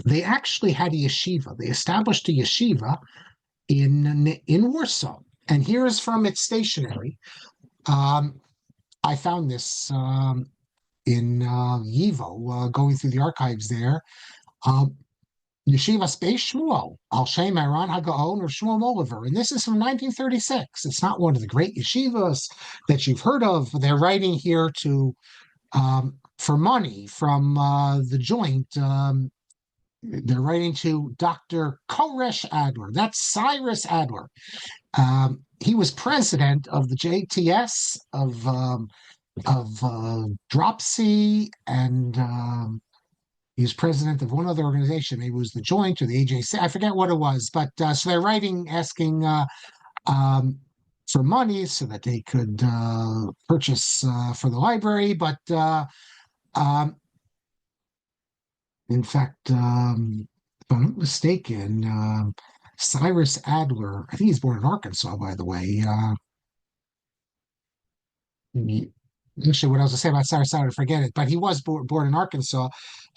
S1: They actually had a yeshiva. They established a yeshiva in Warsaw. And here's from its stationery. I found this in Yivo, going through the archives there. Yeshiva Beis Shmuel, Al Shem Aaron HaGaon or Shmuel Mohilever. And this is from 1936. It's not one of the great yeshivas that you've heard of. They're writing here for money from the joint. They're writing to Dr. Koresh Adler. That's Cyrus Adler. He was president of the JTS of Dropsy, and he was president of one other organization. Maybe it was the Joint or the AJC. I forget what it was. But so they're writing, asking for money so that they could purchase for the library. But in fact, if I'm not mistaken, Cyrus Adler, I think he's born in Arkansas, by the way. Actually, what I was going to say about Cyrus Adler, forget it, but he was born in Arkansas,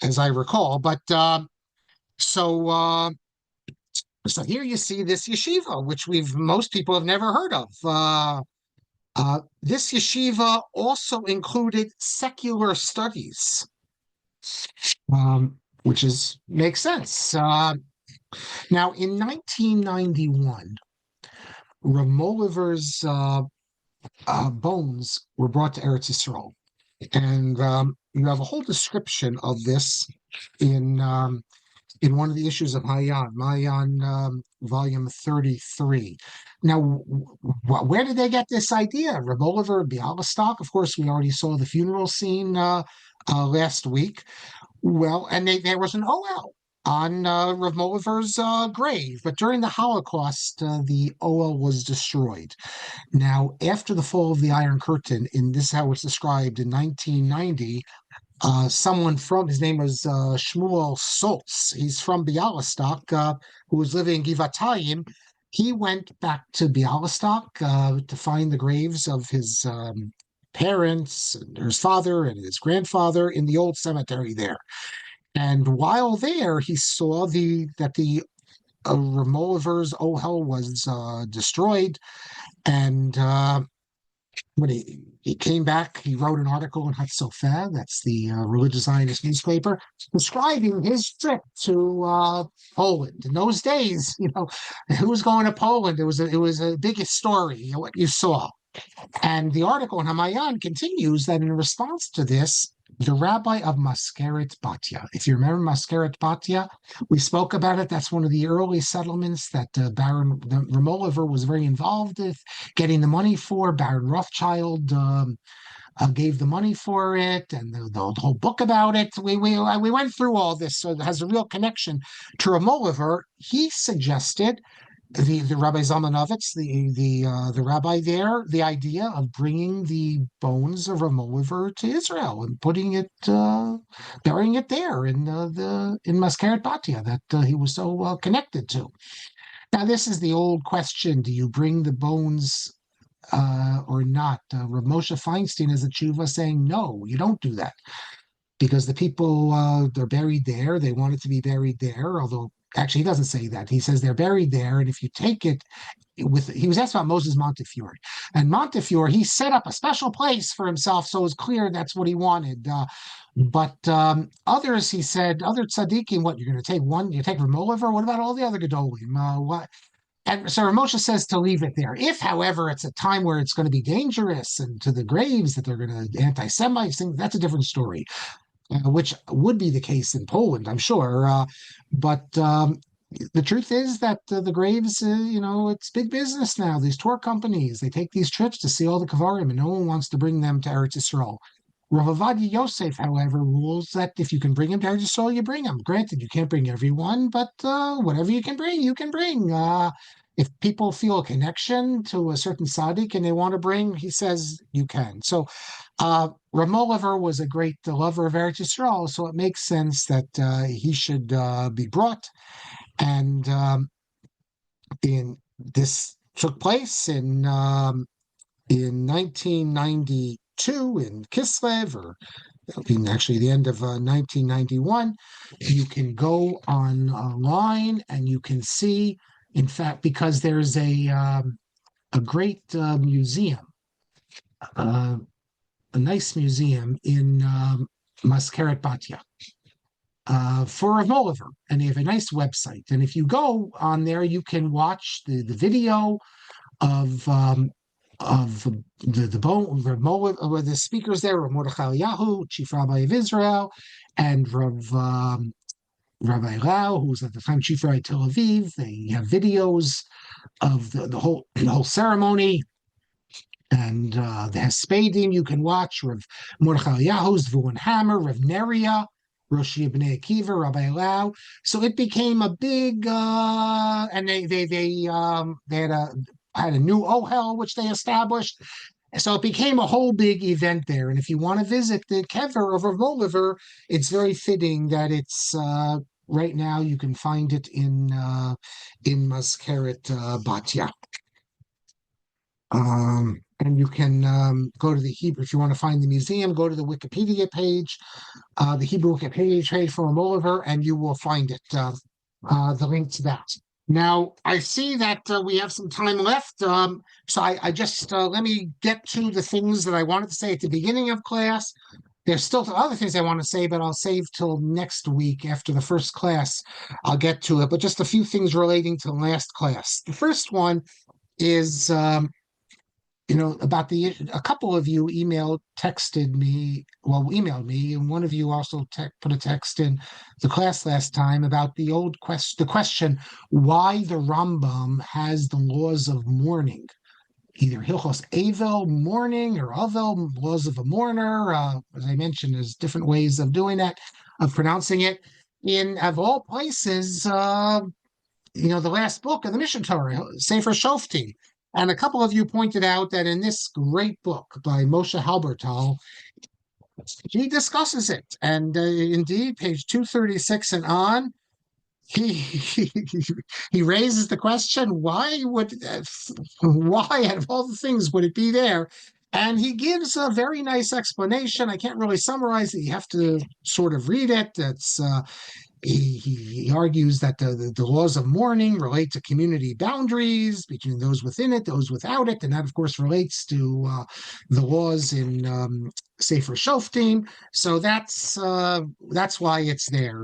S1: as I recall. But so here you see this yeshiva, which most people have never heard of. This yeshiva also included secular studies. Which makes sense. Now, in 1991, Rav Mohilever's bones were brought to Eretz Yisrael, and you have a whole description of this in one of the issues of Mayan, volume 33. Now, where did they get this idea? Rav Mohilever, Bialystok. Of course, we already saw the funeral scene last week. Well, and there was an OL on Rav Mohilever's grave, but during the Holocaust, the OL was destroyed. Now, after the fall of the Iron Curtain, this is how it's described in 1990, someone his name was Shmuel Soltz. He's from Bialystok, who was living in Givatayim. He went back to Bialystok to find the graves of his parents, and his father and his grandfather in the old cemetery there. And while there, he saw that the Rav Mohilever's Ohel was destroyed. And when he came back, he wrote an article in Hatzofer, that's the religious Zionist newspaper, describing his trip to Poland. In those days, who was going to Poland? It was a biggest story, what you saw. And the article in Hamayan continues that in response to this, the rabbi of Maskeret Batya, if you remember Maskeret Batya, we spoke about it. That's one of the early settlements that Baron Rav Mohilever was very involved with, getting the money for. Baron Rothschild gave the money for it, and the whole book about it. We went through all this, so it has a real connection to Rav Mohilever. He suggested, the Rabbi Zalmanovitz, the rabbi there, the idea of bringing the bones of Rav Mohilever to Israel and burying it there in Maskeret Batya that he was so connected to. Now, this is the old question: do you bring the bones or not? Rav Moshe Feinstein is a tshuva saying no, you don't do that, because the people they're buried there. They want it to be buried there, although. Actually, he doesn't say that. He says they're buried there, and if you take it he was asked about Moses Montefiore, and Montefiore, he set up a special place for himself, so it was clear that's what he wanted. But others, he said, other tzaddikim, what, you're going to take one, you take Mohilever, what about all the other gedolim? What? And so Ramosha says to leave it there. If, however, it's a time where it's going to be dangerous and to the graves that they're going to anti-Semites, that's a different story, which would be the case in Poland, I'm sure. But the truth is that the graves, it's big business now. These tour companies, they take these trips to see all the Kavarim, and no one wants to bring them to Eretz Yisrael. Rav Ovadia Yosef, however, rules that if you can bring him to Eretz Yisrael, you bring him. Granted, you can't bring everyone, but whatever you can bring, you can bring. If people feel a connection to a certain tzaddik and they want to bring, he says you can. So Mohilever was a great lover of Eretz Yisrael, so it makes sense that he should be brought. And in this took place in 1992 in Kislev, or in actually the end of 1991. You can go online and you can see, in fact, because there's a great museum, a nice museum in Maskeret Batya. For a Mohilever, and they have a nice website. And if you go on there, you can watch the video of the speakers there, Rav Mordechai Yahu, Chief Rabbi of Israel, and Rabbi Lau, who was at the time Chief Rabbi Tel Aviv. They have videos of the whole ceremony. And the Hespedim you can watch, Rav Mordechai Yahu's Zvu and Hammer, Rav Neria, Roshi B'nai Akiva, Rabbi Lau. So it became a big, and they had a new Ohel which they established. So it became a whole big event there. And if you want to visit the kever of Rav Mohilever, it's very fitting that it's right now you can find it in Maskeret Batya. And you can go to the Hebrew, if you want to find the museum, go to the Wikipedia page, the Hebrew Wikipedia page for Mohilever, and you will find it, the link to that. Now, I see that we have some time left, so I just, let me get to the things that I wanted to say at the beginning of class. There's still other things I want to say, but I'll save till next week after the first class. I'll get to it, but just a few things relating to the last class. The first one is... about a couple of you emailed me, and one of you also put a text in the class last time about the question, why the Rambam has the laws of mourning, either Hilchos Avel, mourning, or Avel, laws of a mourner. As I mentioned, there's different ways of doing that, of pronouncing it. Of all places, the last book of the Mishnah Torah, Sefer Shoftim. And a couple of you pointed out that in this great book by Moshe Halbertal, he discusses it. And indeed, page 236 and on, he raises the question, why out of all the things would it be there? And he gives a very nice explanation. I can't really summarize it. You have to sort of read it. He argues that the laws of mourning relate to community boundaries between those within it, those without it, and that, of course, relates to the laws in Sefer Shoftim. So that's why it's there.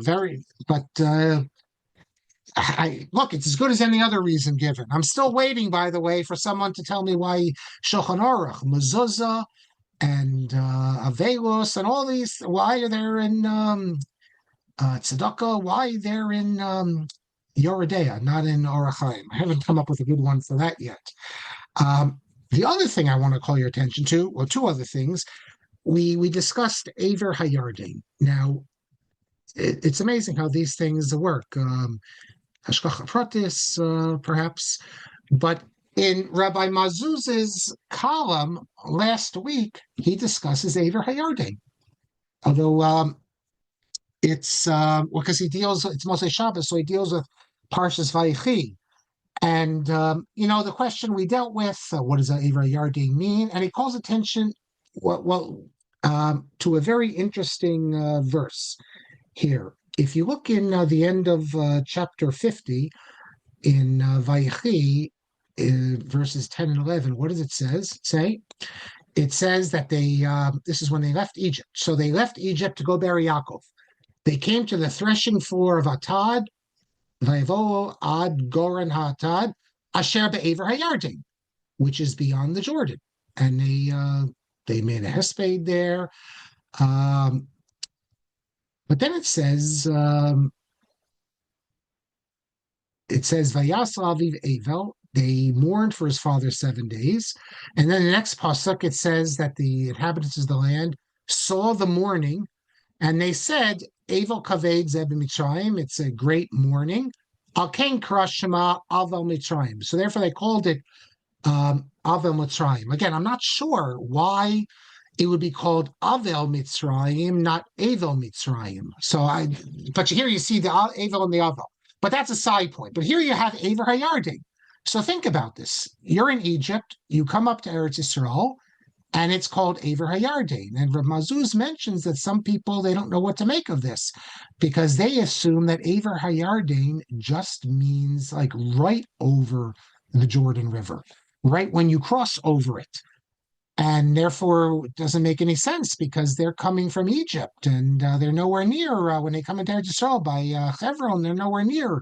S1: Look, it's as good as any other reason given. I'm still waiting, by the way, for someone to tell me why Shulchan Aruch, Mezuzah, and Avelos, and all these, why are they in tzedakah, why they're in Yoredeah, not in Orach Chaim. I haven't come up with a good one for that yet. The other thing I want to call your attention to, or two other things, we discussed Aver Hayarden. Now, it's amazing how these things work. Hashgacha Pratis, perhaps, but in Rabbi Mazuz's column last week, he discusses Aver Hayarden. Although it's because it's mostly Shabbos, so he deals with Parshas Vayechi. And, the question we dealt with, what does Aver Hayarden mean? And he calls attention, to a very interesting verse here. If you look in the end of chapter 50 in Vayechi, verses 10 and 11, what does it say? it says that this is when they left Egypt. So they left Egypt to go bury Yaakov. They came to the threshing floor of Atad, Vayavo Ad Goran HaAtad, Asher Be'aver Hayarden, which is beyond the Jordan. And they made a hesped there. Um, but then it says Vayas Aviv Avel. They mourned for his father 7 days. And then the next pasuk, it says that the inhabitants of the land saw the mourning, and they said, Avel Kaved Zeb Mitzrayim. It's a great mourning. Al Kain Krashima Avel Mitzrayim. So therefore they called it Avel Mitzrayim. Again, I'm not sure why it would be called Avel Mitzrayim, not Avel Mitzrayim. But here you see the Avel and the Avel. But that's a side point. But here you have Aver Hayarden. So think about this. You're in Egypt, you come up to Eretz Yisrael, and it's called Aver Hayarden. And Rav Mazuz mentions that some people, they don't know what to make of this because they assume that Aver Hayarden just means like right over the Jordan River, right when you cross over it. And therefore, it doesn't make any sense because they're coming from Egypt and they're nowhere near, when they come into Eretz Yisrael by Hebron, they're nowhere near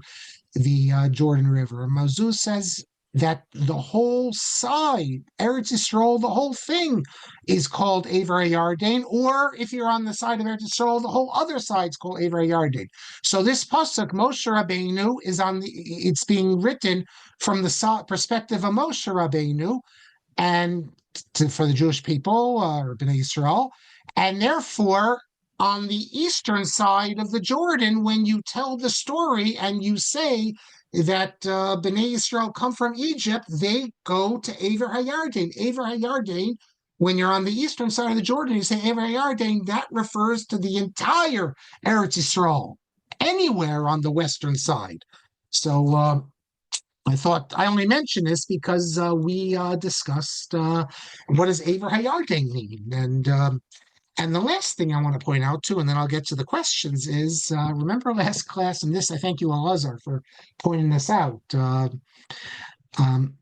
S1: the Jordan River. Mazuz says that the whole side, Eretz Yisrael, the whole thing is called Aver Yarden, or if you're on the side of Eretz Yisrael, the whole other side is called Aver Yarden. So this pasuk, Moshe Rabbeinu, it's being written from the perspective of Moshe Rabbeinu, and for the Jewish people, or Bnei Yisrael, and therefore on the eastern side of the Jordan, when you tell the story and you say that Bnei Yisrael come from Egypt, they go to Aver Hayarden. Aver Hayarden, when you're on the eastern side of the Jordan, you say Aver Hayarden, that refers to the entire Eretz Yisrael, anywhere on the western side. So I thought I only mentioned this because we discussed what does Aver Hayarden mean, and the last thing I want to point out too, and then I'll get to the questions, is remember last class, and this I thank you, Elazar, for pointing this out. Um,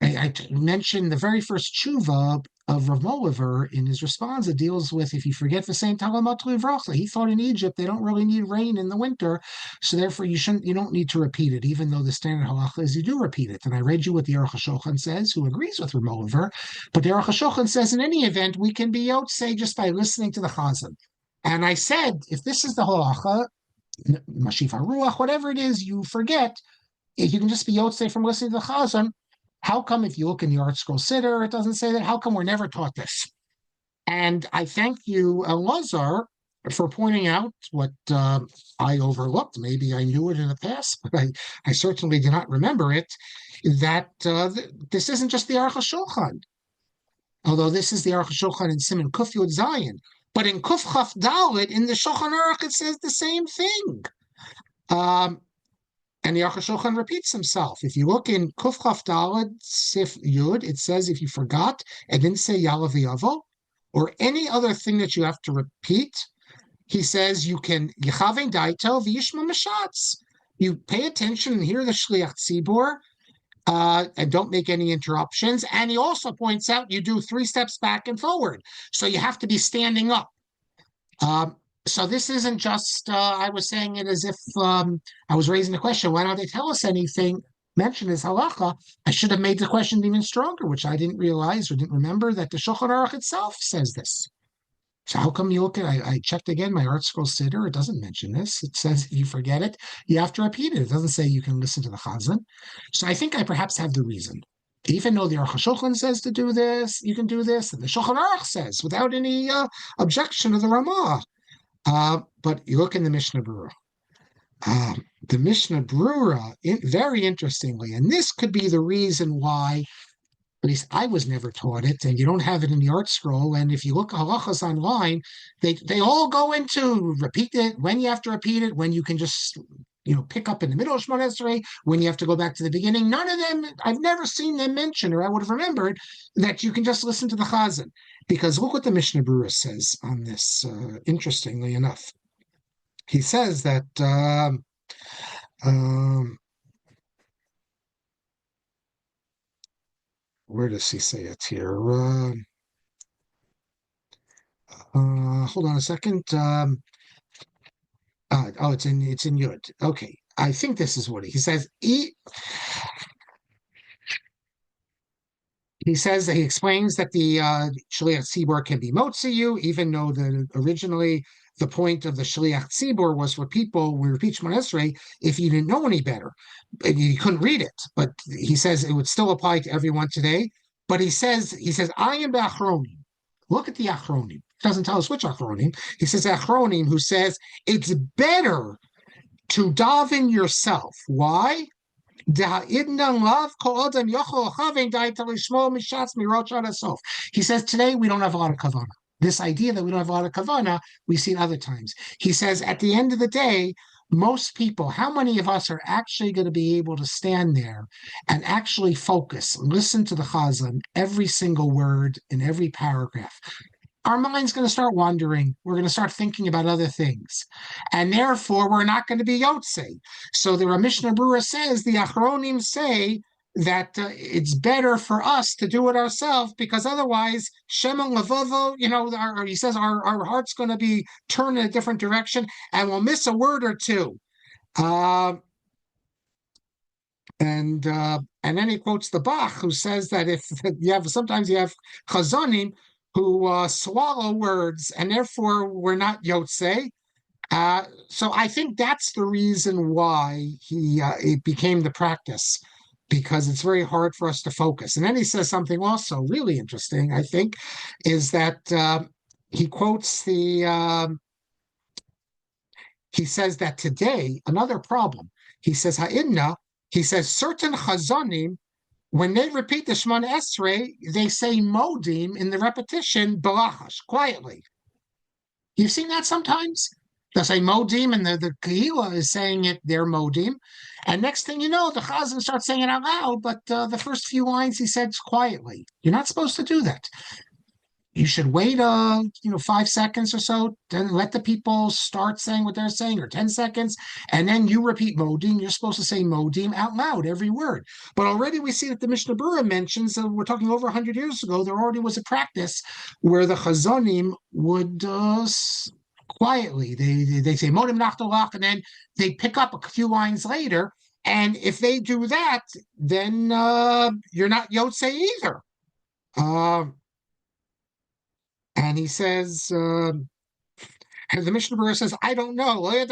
S1: I mentioned the very first tshuva of Rav Mohilever in his response. It deals with if you forget the same Talmud-only vracha. He thought in Egypt they don't really need rain in the winter, so therefore you don't need to repeat it, even though the standard halacha is you do repeat it. And I read you what the Aruch HaShulchan says, who agrees with Rav Mohilever, but the Aruch HaShulchan says in any event we can be yotzei just by listening to the chazan. And I said if this is the halacha, mashif haruach, whatever it is, you forget. If you can just be yotzei from listening to the chazan, how come if you look in the Art Scroll Siddur, it doesn't say that? How come we're never taught this? And I thank you, Elazar, for pointing out what I overlooked. Maybe I knew it in the past, but I certainly do not remember it, that this isn't just the Aruch HaShulchan, although this is the Aruch HaShulchan in Siman Kuf Yud Zayin. But in Kuf Chaf Dalet, in the Shulchan Aruch, it says the same thing. And the Aruch HaShulchan repeats himself. If you look in Kuf Chaf Daled Sif Yud, it says if you forgot and didn't say Yalav Yavo, or any other thing that you have to repeat, he says you can Yechavein Daito V'Yishma Mashatz. You pay attention and hear the Shliach Tzibur, and don't make any interruptions. And he also points out you do 3 steps back and forward, so you have to be standing up. So this isn't just, I was saying it as if I was raising the question, why don't they tell us anything, mention this halacha? I should have made the question even stronger, which I didn't realize or didn't remember that the Shulchan Aruch itself says this. So how come you look at, I checked again, my Art Scroll Siddur, it doesn't mention this. It says if you forget it, you have to repeat it. It doesn't say you can listen to the Chazan. So I think I perhaps have the reason. Even though the Aruch HaShulchan says to do this, you can do this, and the Shulchan Aruch says, without any objection to the Ramah. But you look in the Mishnah Berurah. The Mishnah Berurah, very interestingly, and this could be the reason why, at least I was never taught it, and you don't have it in the Art Scroll. And if you look at halachas online, they all go into repeat it, when you have to repeat it, when you can just pick up in the middle of Shemona Esrei, when you have to go back to the beginning. None of them, I've never seen them mention, or I would have remembered, that you can just listen to the Chazan. Because look what the Mishnah Berurah says on this, interestingly enough. He says that where does he say it here? Hold on a second. Oh, it's in Yud. Okay, I think this is what he says. He says that he explains that the Shliach Tzibur can be motziyu, even though originally the point of the Shliach Tzibur was for people, we repeat Shemona Esrei, if you didn't know any better, and you couldn't read it. But he says it would still apply to everyone today. But he says, I am the Achronim. Look at the Achronim. He doesn't tell us which Achronim. He says Achronim, who says it's better to daven yourself. Why? He says today we don't have a lot of kavana. This idea that we don't have a lot of kavana, we see it other times. He says at the end of the day, most people, how many of us are actually going to be able to stand there and actually focus, listen to the chazan, every single word in every paragraph? Our mind's going to start wandering. We're going to start thinking about other things. And therefore, we're not going to be Yotzei. So the Mishnah Berurah says, the Achronim say that it's better for us to do it ourselves because otherwise, Shema Lavovo, he says our heart's going to be turned in a different direction and we'll miss a word or two. And then he quotes the Bach, who says that if sometimes you have chazanim who swallow words, and therefore we're not Yotzei. So I think that's the reason why it became the practice, because it's very hard for us to focus. And then he says something also really interesting, I think, is that he quotes he says that today, another problem, he says, Ha'inna, he says, certain chazanim, when they repeat the Shemona Esrei, they say modim in the repetition, balachash, quietly. You've seen that sometimes? They'll say modim, and the Kehillah is saying it, they're modim. And next thing you know, the chazan starts saying it out loud, but the first few lines he said quietly. You're not supposed to do that. You should wait, 5 seconds or so, then let the people start saying what they're saying, or 10 seconds, and then you repeat modim. You're supposed to say modim out loud, every word. But already we see that the Mishnah Berurah mentions, we're talking over 100 years ago, there already was a practice where the chazanim would quietly, they say modim nachtolach, and then they pick up a few lines later, and if they do that, then you're not Yotzei either. And he says, and the Mishnah Berurah says, I don't know. I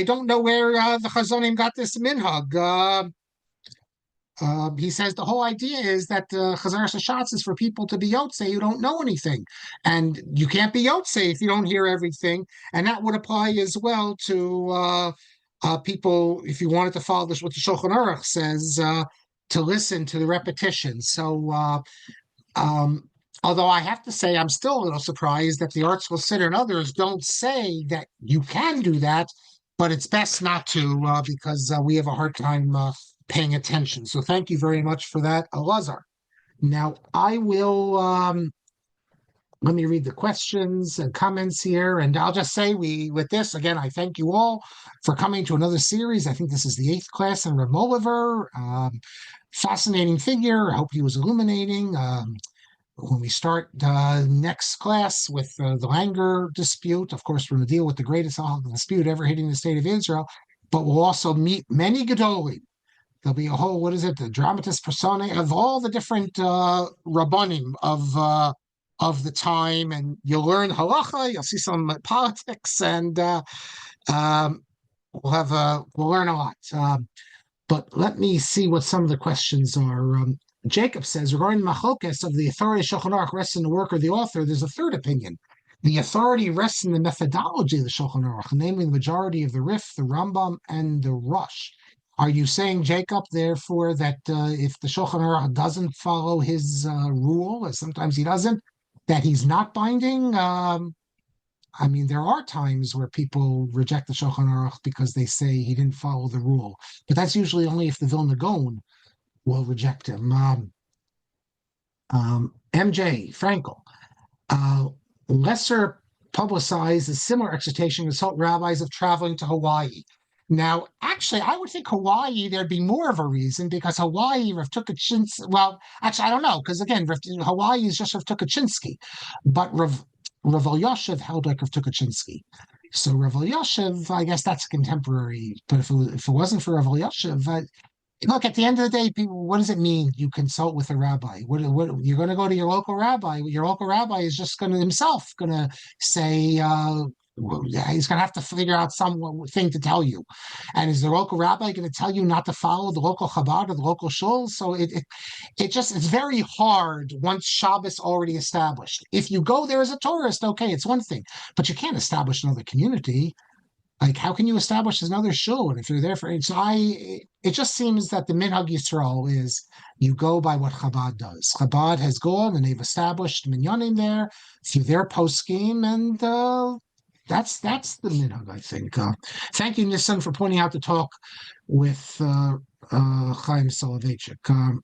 S1: don't know where the Chazonim got this minhag. He says the whole idea is that Chazar Shashatz is for people to be Yotzei who don't know anything. And you can't be Yotzei if you don't hear everything. And that would apply as well to people, if you wanted to follow this, what the Shulchan Aruch says, to listen to the repetition. So, although I have to say, I'm still a little surprised that the Artsville Sitter and others don't say that you can do that, but it's best not to because we have a hard time paying attention. So thank you very much for that, Elazar. Now, I will, let me read the questions and comments here, and I'll just say with this, again, I thank you all for coming to another series. I think this is the 8th class in Mohilever. Fascinating figure. I hope he was illuminating. When we start next class with the Langer dispute, of course, we're going to deal with the greatest dispute ever hitting the state of Israel, but we'll also meet many Gedolim. There'll be a whole, the dramatis personae of all the different Rabbanim of the time, and you'll learn halacha, you'll see some politics, and we'll learn a lot. But let me see what some of the questions are. Jacob says, regarding the machlokes of the authority of Shulchan Aruch rests in the work of the author, there's a third opinion. The authority rests in the methodology of the Shulchan Aruch, namely the majority of the Rif, the Rambam, and the Rosh. Are you saying, Jacob, therefore, that if the Shulchan Aruch doesn't follow his rule, as sometimes he doesn't, that he's not binding? There are times where people reject the Shulchan Aruch because they say he didn't follow the rule, but that's usually only if the Vilna Gaon will reject him. MJ Frankel, lesser publicized a similar exhortation to insult rabbis of traveling to Hawaii. Now, actually, I would think Hawaii, there'd be more of a reason because Hawaii, Rav Tukachinsky, well, actually, I don't know, because again, Hawaii is just Rav Tukachinsky, but Rav Elyashiv held like Rav Tukachinsky. So Rav Elyashiv, I guess that's contemporary, but if it wasn't for Rav Elyashiv, look, at the end of the day, people, what does it mean? You consult with a rabbi. What you're going to go to your local rabbi? Your local rabbi is just going to himself going to say, he's going to have to figure out some thing to tell you. And is the local rabbi going to tell you not to follow the local Chabad or the local shul? So it's very hard once Shabbos already established. If you go there as a tourist, okay, it's one thing, but you can't establish another community. Like, how can you establish another shul? And if you're there for it, it just seems that the Minhag Yisrael is you go by what Chabad does. Chabad has gone and they've established minyanim there through their post game, and that's the Minhag, I think. Thank you, Nissan, for pointing out the talk with Chaim Soloveitchik.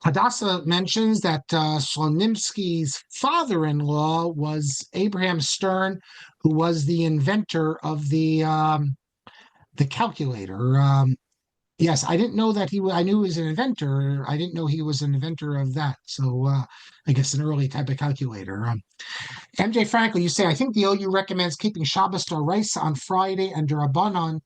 S1: Hadassah mentions that Slonimsky's father-in-law was Abraham Stern, who was the inventor of the calculator. Yes, I didn't know that I knew he was an inventor. I didn't know he was an inventor of that. So I guess an early type of calculator. MJ Frankel, you say, I think the OU recommends keeping Shabbos D'Oraisa on Friday and D'Rabbanan,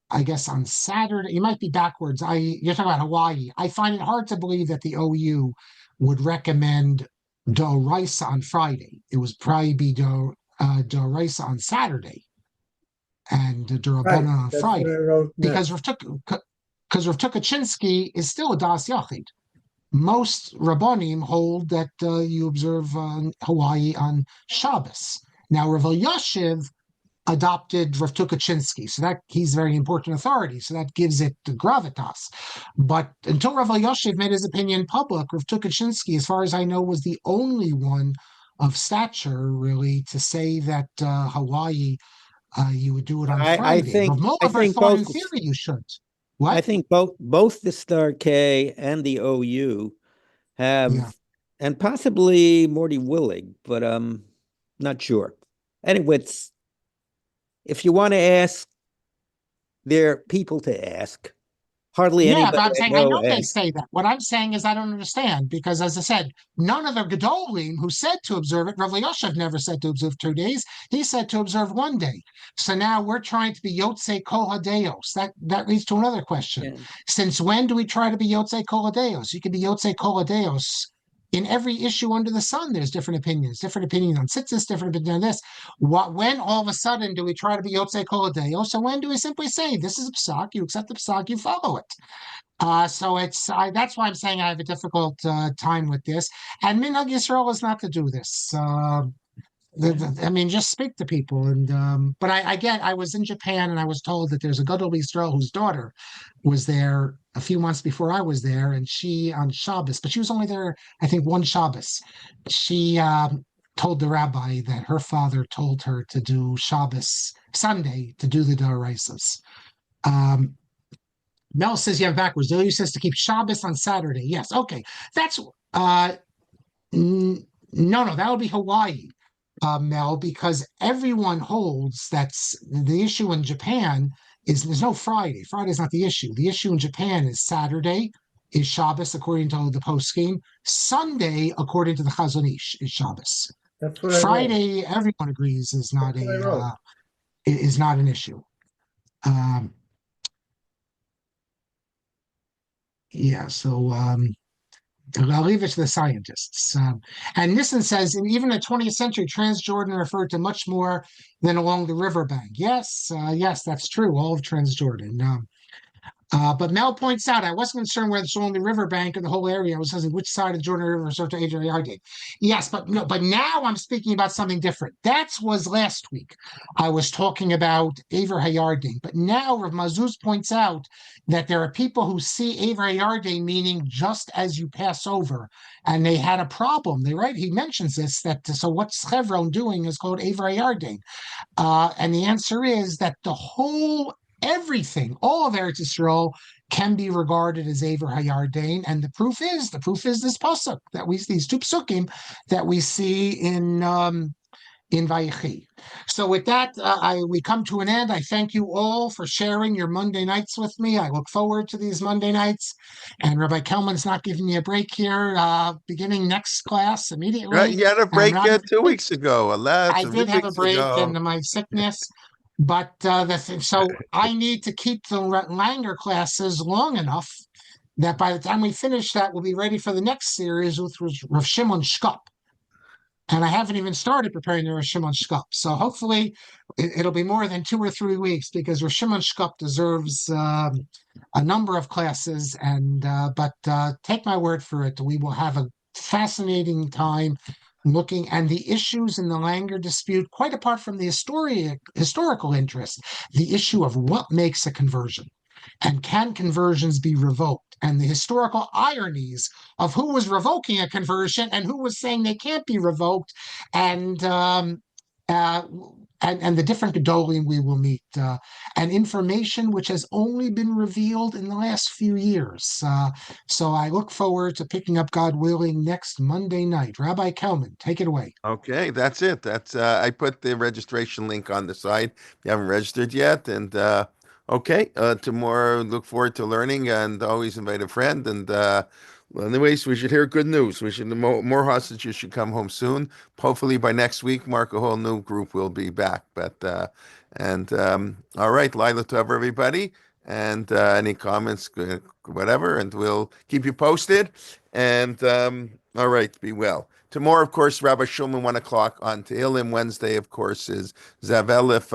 S1: I guess, on Saturday. You might be backwards. You're talking about Hawaii. I find it hard to believe that the OU would recommend D'Oraisa on Friday. It would probably be D'Oraisa on Saturday and D'Rabbanan on Friday. Because Rav Tukachinsky is still a Das Yachid. Most Rabbanim hold that you observe Hawaii on Shabbos. Now, Rav Elyashiv adopted Rav Tukachinsky, so that he's very important authority, so that gives it the gravitas. But until Rav Elyashiv made his opinion public, Rav Tukachinsky, as far as I know, was the only one of stature, really, to say that Hawaii, you would do it on Friday. Rav Mohilever thought in theory you should. What?
S2: I think both the Star K and the OU have, and possibly Morty Willig, but not sure. Anyway, if you want to ask, there are people to ask. Hardly anybody.
S1: But I'm saying I know they say that. What I'm saying is I don't understand because, as I said, none of the Gedolim who said to observe it, Rav Elyashiv never said to observe 2 days. He said to observe 1 day. So now we're trying to be Yotzei Kol HaDeos. That leads to another question. Yeah. Since when do we try to be Yotzei Kol HaDeos? You can be Yotzei Kol HaDeos in every issue under the sun. There's different opinions on tzitzis, different opinion on this. When all of a sudden do we try to be Yotzei Kol HaDeos? So when do we simply say, this is a psak, you accept the psak, you follow it? So that's why I'm saying I have a difficult time with this. And Minhag Yisrael is not to do this. I mean, just speak to people. And but I was in Japan and I was told that there's a Gadol Yisrael whose daughter was there a few months before I was there, and she on Shabbos, but she was only there, I think, 1 Shabbos. She told the rabbi that her father told her to do Shabbos Sunday to do the D'Oraisas. Mel says you have backwards. Zoe says to keep Shabbos on Saturday. Yes, okay. That's no, that would be Hawaii. Mel, because everyone holds that's the issue in Japan is there's no Friday. Friday's not the issue. The issue in Japan is Saturday is Shabbos according to the post scheme. Sunday, according to the Chazon Ish, is Shabbos. That's what Friday, everyone agrees, is not is not an issue. So I'll leave it to the scientists. And Nissen says, even in the 20th century, Transjordan referred to much more than along the riverbank. Yes, that's true, all of Transjordan. But Mel points out, I wasn't concerned whether it's along the riverbank or the whole area. I was asking which side of the Jordan River served to Adriardi. Yes, but now I'm speaking about something different. That was last week. I was talking about Aver Hayardin. But now Rav Mazuz points out that there are people who see Aver Hayardin meaning just as you pass over. And they had a problem. He mentions this, so what's Chevron doing is called Aver Hayardin. And the answer is that everything, all of Eretz Yisrael can be regarded as Aver Hayardain, and the proof is this pasuk that these 2 psukim that we see in in Vayechi. So with that, we come to an end. I thank you all for sharing your Monday nights with me. I look forward to these Monday nights. And Rabbi Kelman's not giving me a break here, beginning next class
S3: Right,
S1: immediately.
S3: you had a
S1: And
S3: break 2 weeks ago,
S1: I
S3: 3
S1: did have a
S3: weeks
S1: break in
S3: ago.
S1: my sickness, but so I need to keep the Langer classes long enough that by the time we finish that, we'll be ready for the next series, which was Rav Shimon Shkop. And I haven't even started preparing the Rosh Shimon Shkop. So hopefully it'll be more than 2 or 3 weeks because Rosh Shimon Shkop deserves a number of classes. And but take my word for it, we will have a fascinating time looking and the issues in the Langer dispute, quite apart from the historical interest, the issue of what makes a conversion. And can conversions be revoked? And the historical ironies of who was revoking a conversion and who was saying they can't be revoked, and uh, and the different gedolim we will meet, and information which has only been revealed in the last few years. So I look forward to picking up, God willing, next Monday night. Rabbi Kelman, take it away.
S3: Okay, that's it. That's I put the registration link on the side. If you haven't registered yet, and okay, tomorrow look forward to learning, and always invite a friend. And well, anyways, we should hear good news. We should more hostages should come home soon. Hopefully by next week, Mark, a whole new group will be back. But and all right, Lila to everybody, and any comments, whatever, and we'll keep you posted. And all right, be well. Tomorrow, of course, Rabbi Shulman, 1 o'clock on Tehillim. Wednesday, of course, is Zev Elif,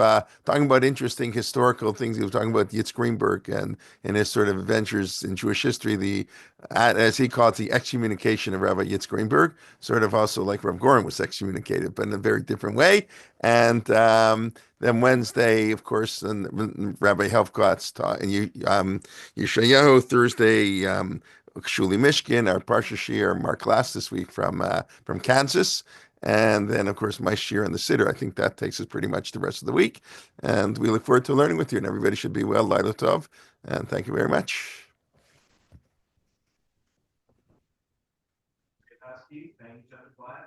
S3: talking about interesting historical things. He was talking about Yitzhak Greenberg and in his sort of adventures in Jewish history, the as he calls the excommunication of Rabbi Yitzhak Greenberg, sort of also like Rav Goren was excommunicated, but in a very different way. And then Wednesday, of course, and Rabbi Helfgott's taught, and Yeshayahu Thursday. Shuli Mishkin, our Parsha Shir, Marc class this week from Kansas. And then, of course, my Shir and the Siddur. I think that takes us pretty much the rest of the week. And we look forward to learning with you. And everybody should be well, Laila Tov. And thank you very much. Thank you,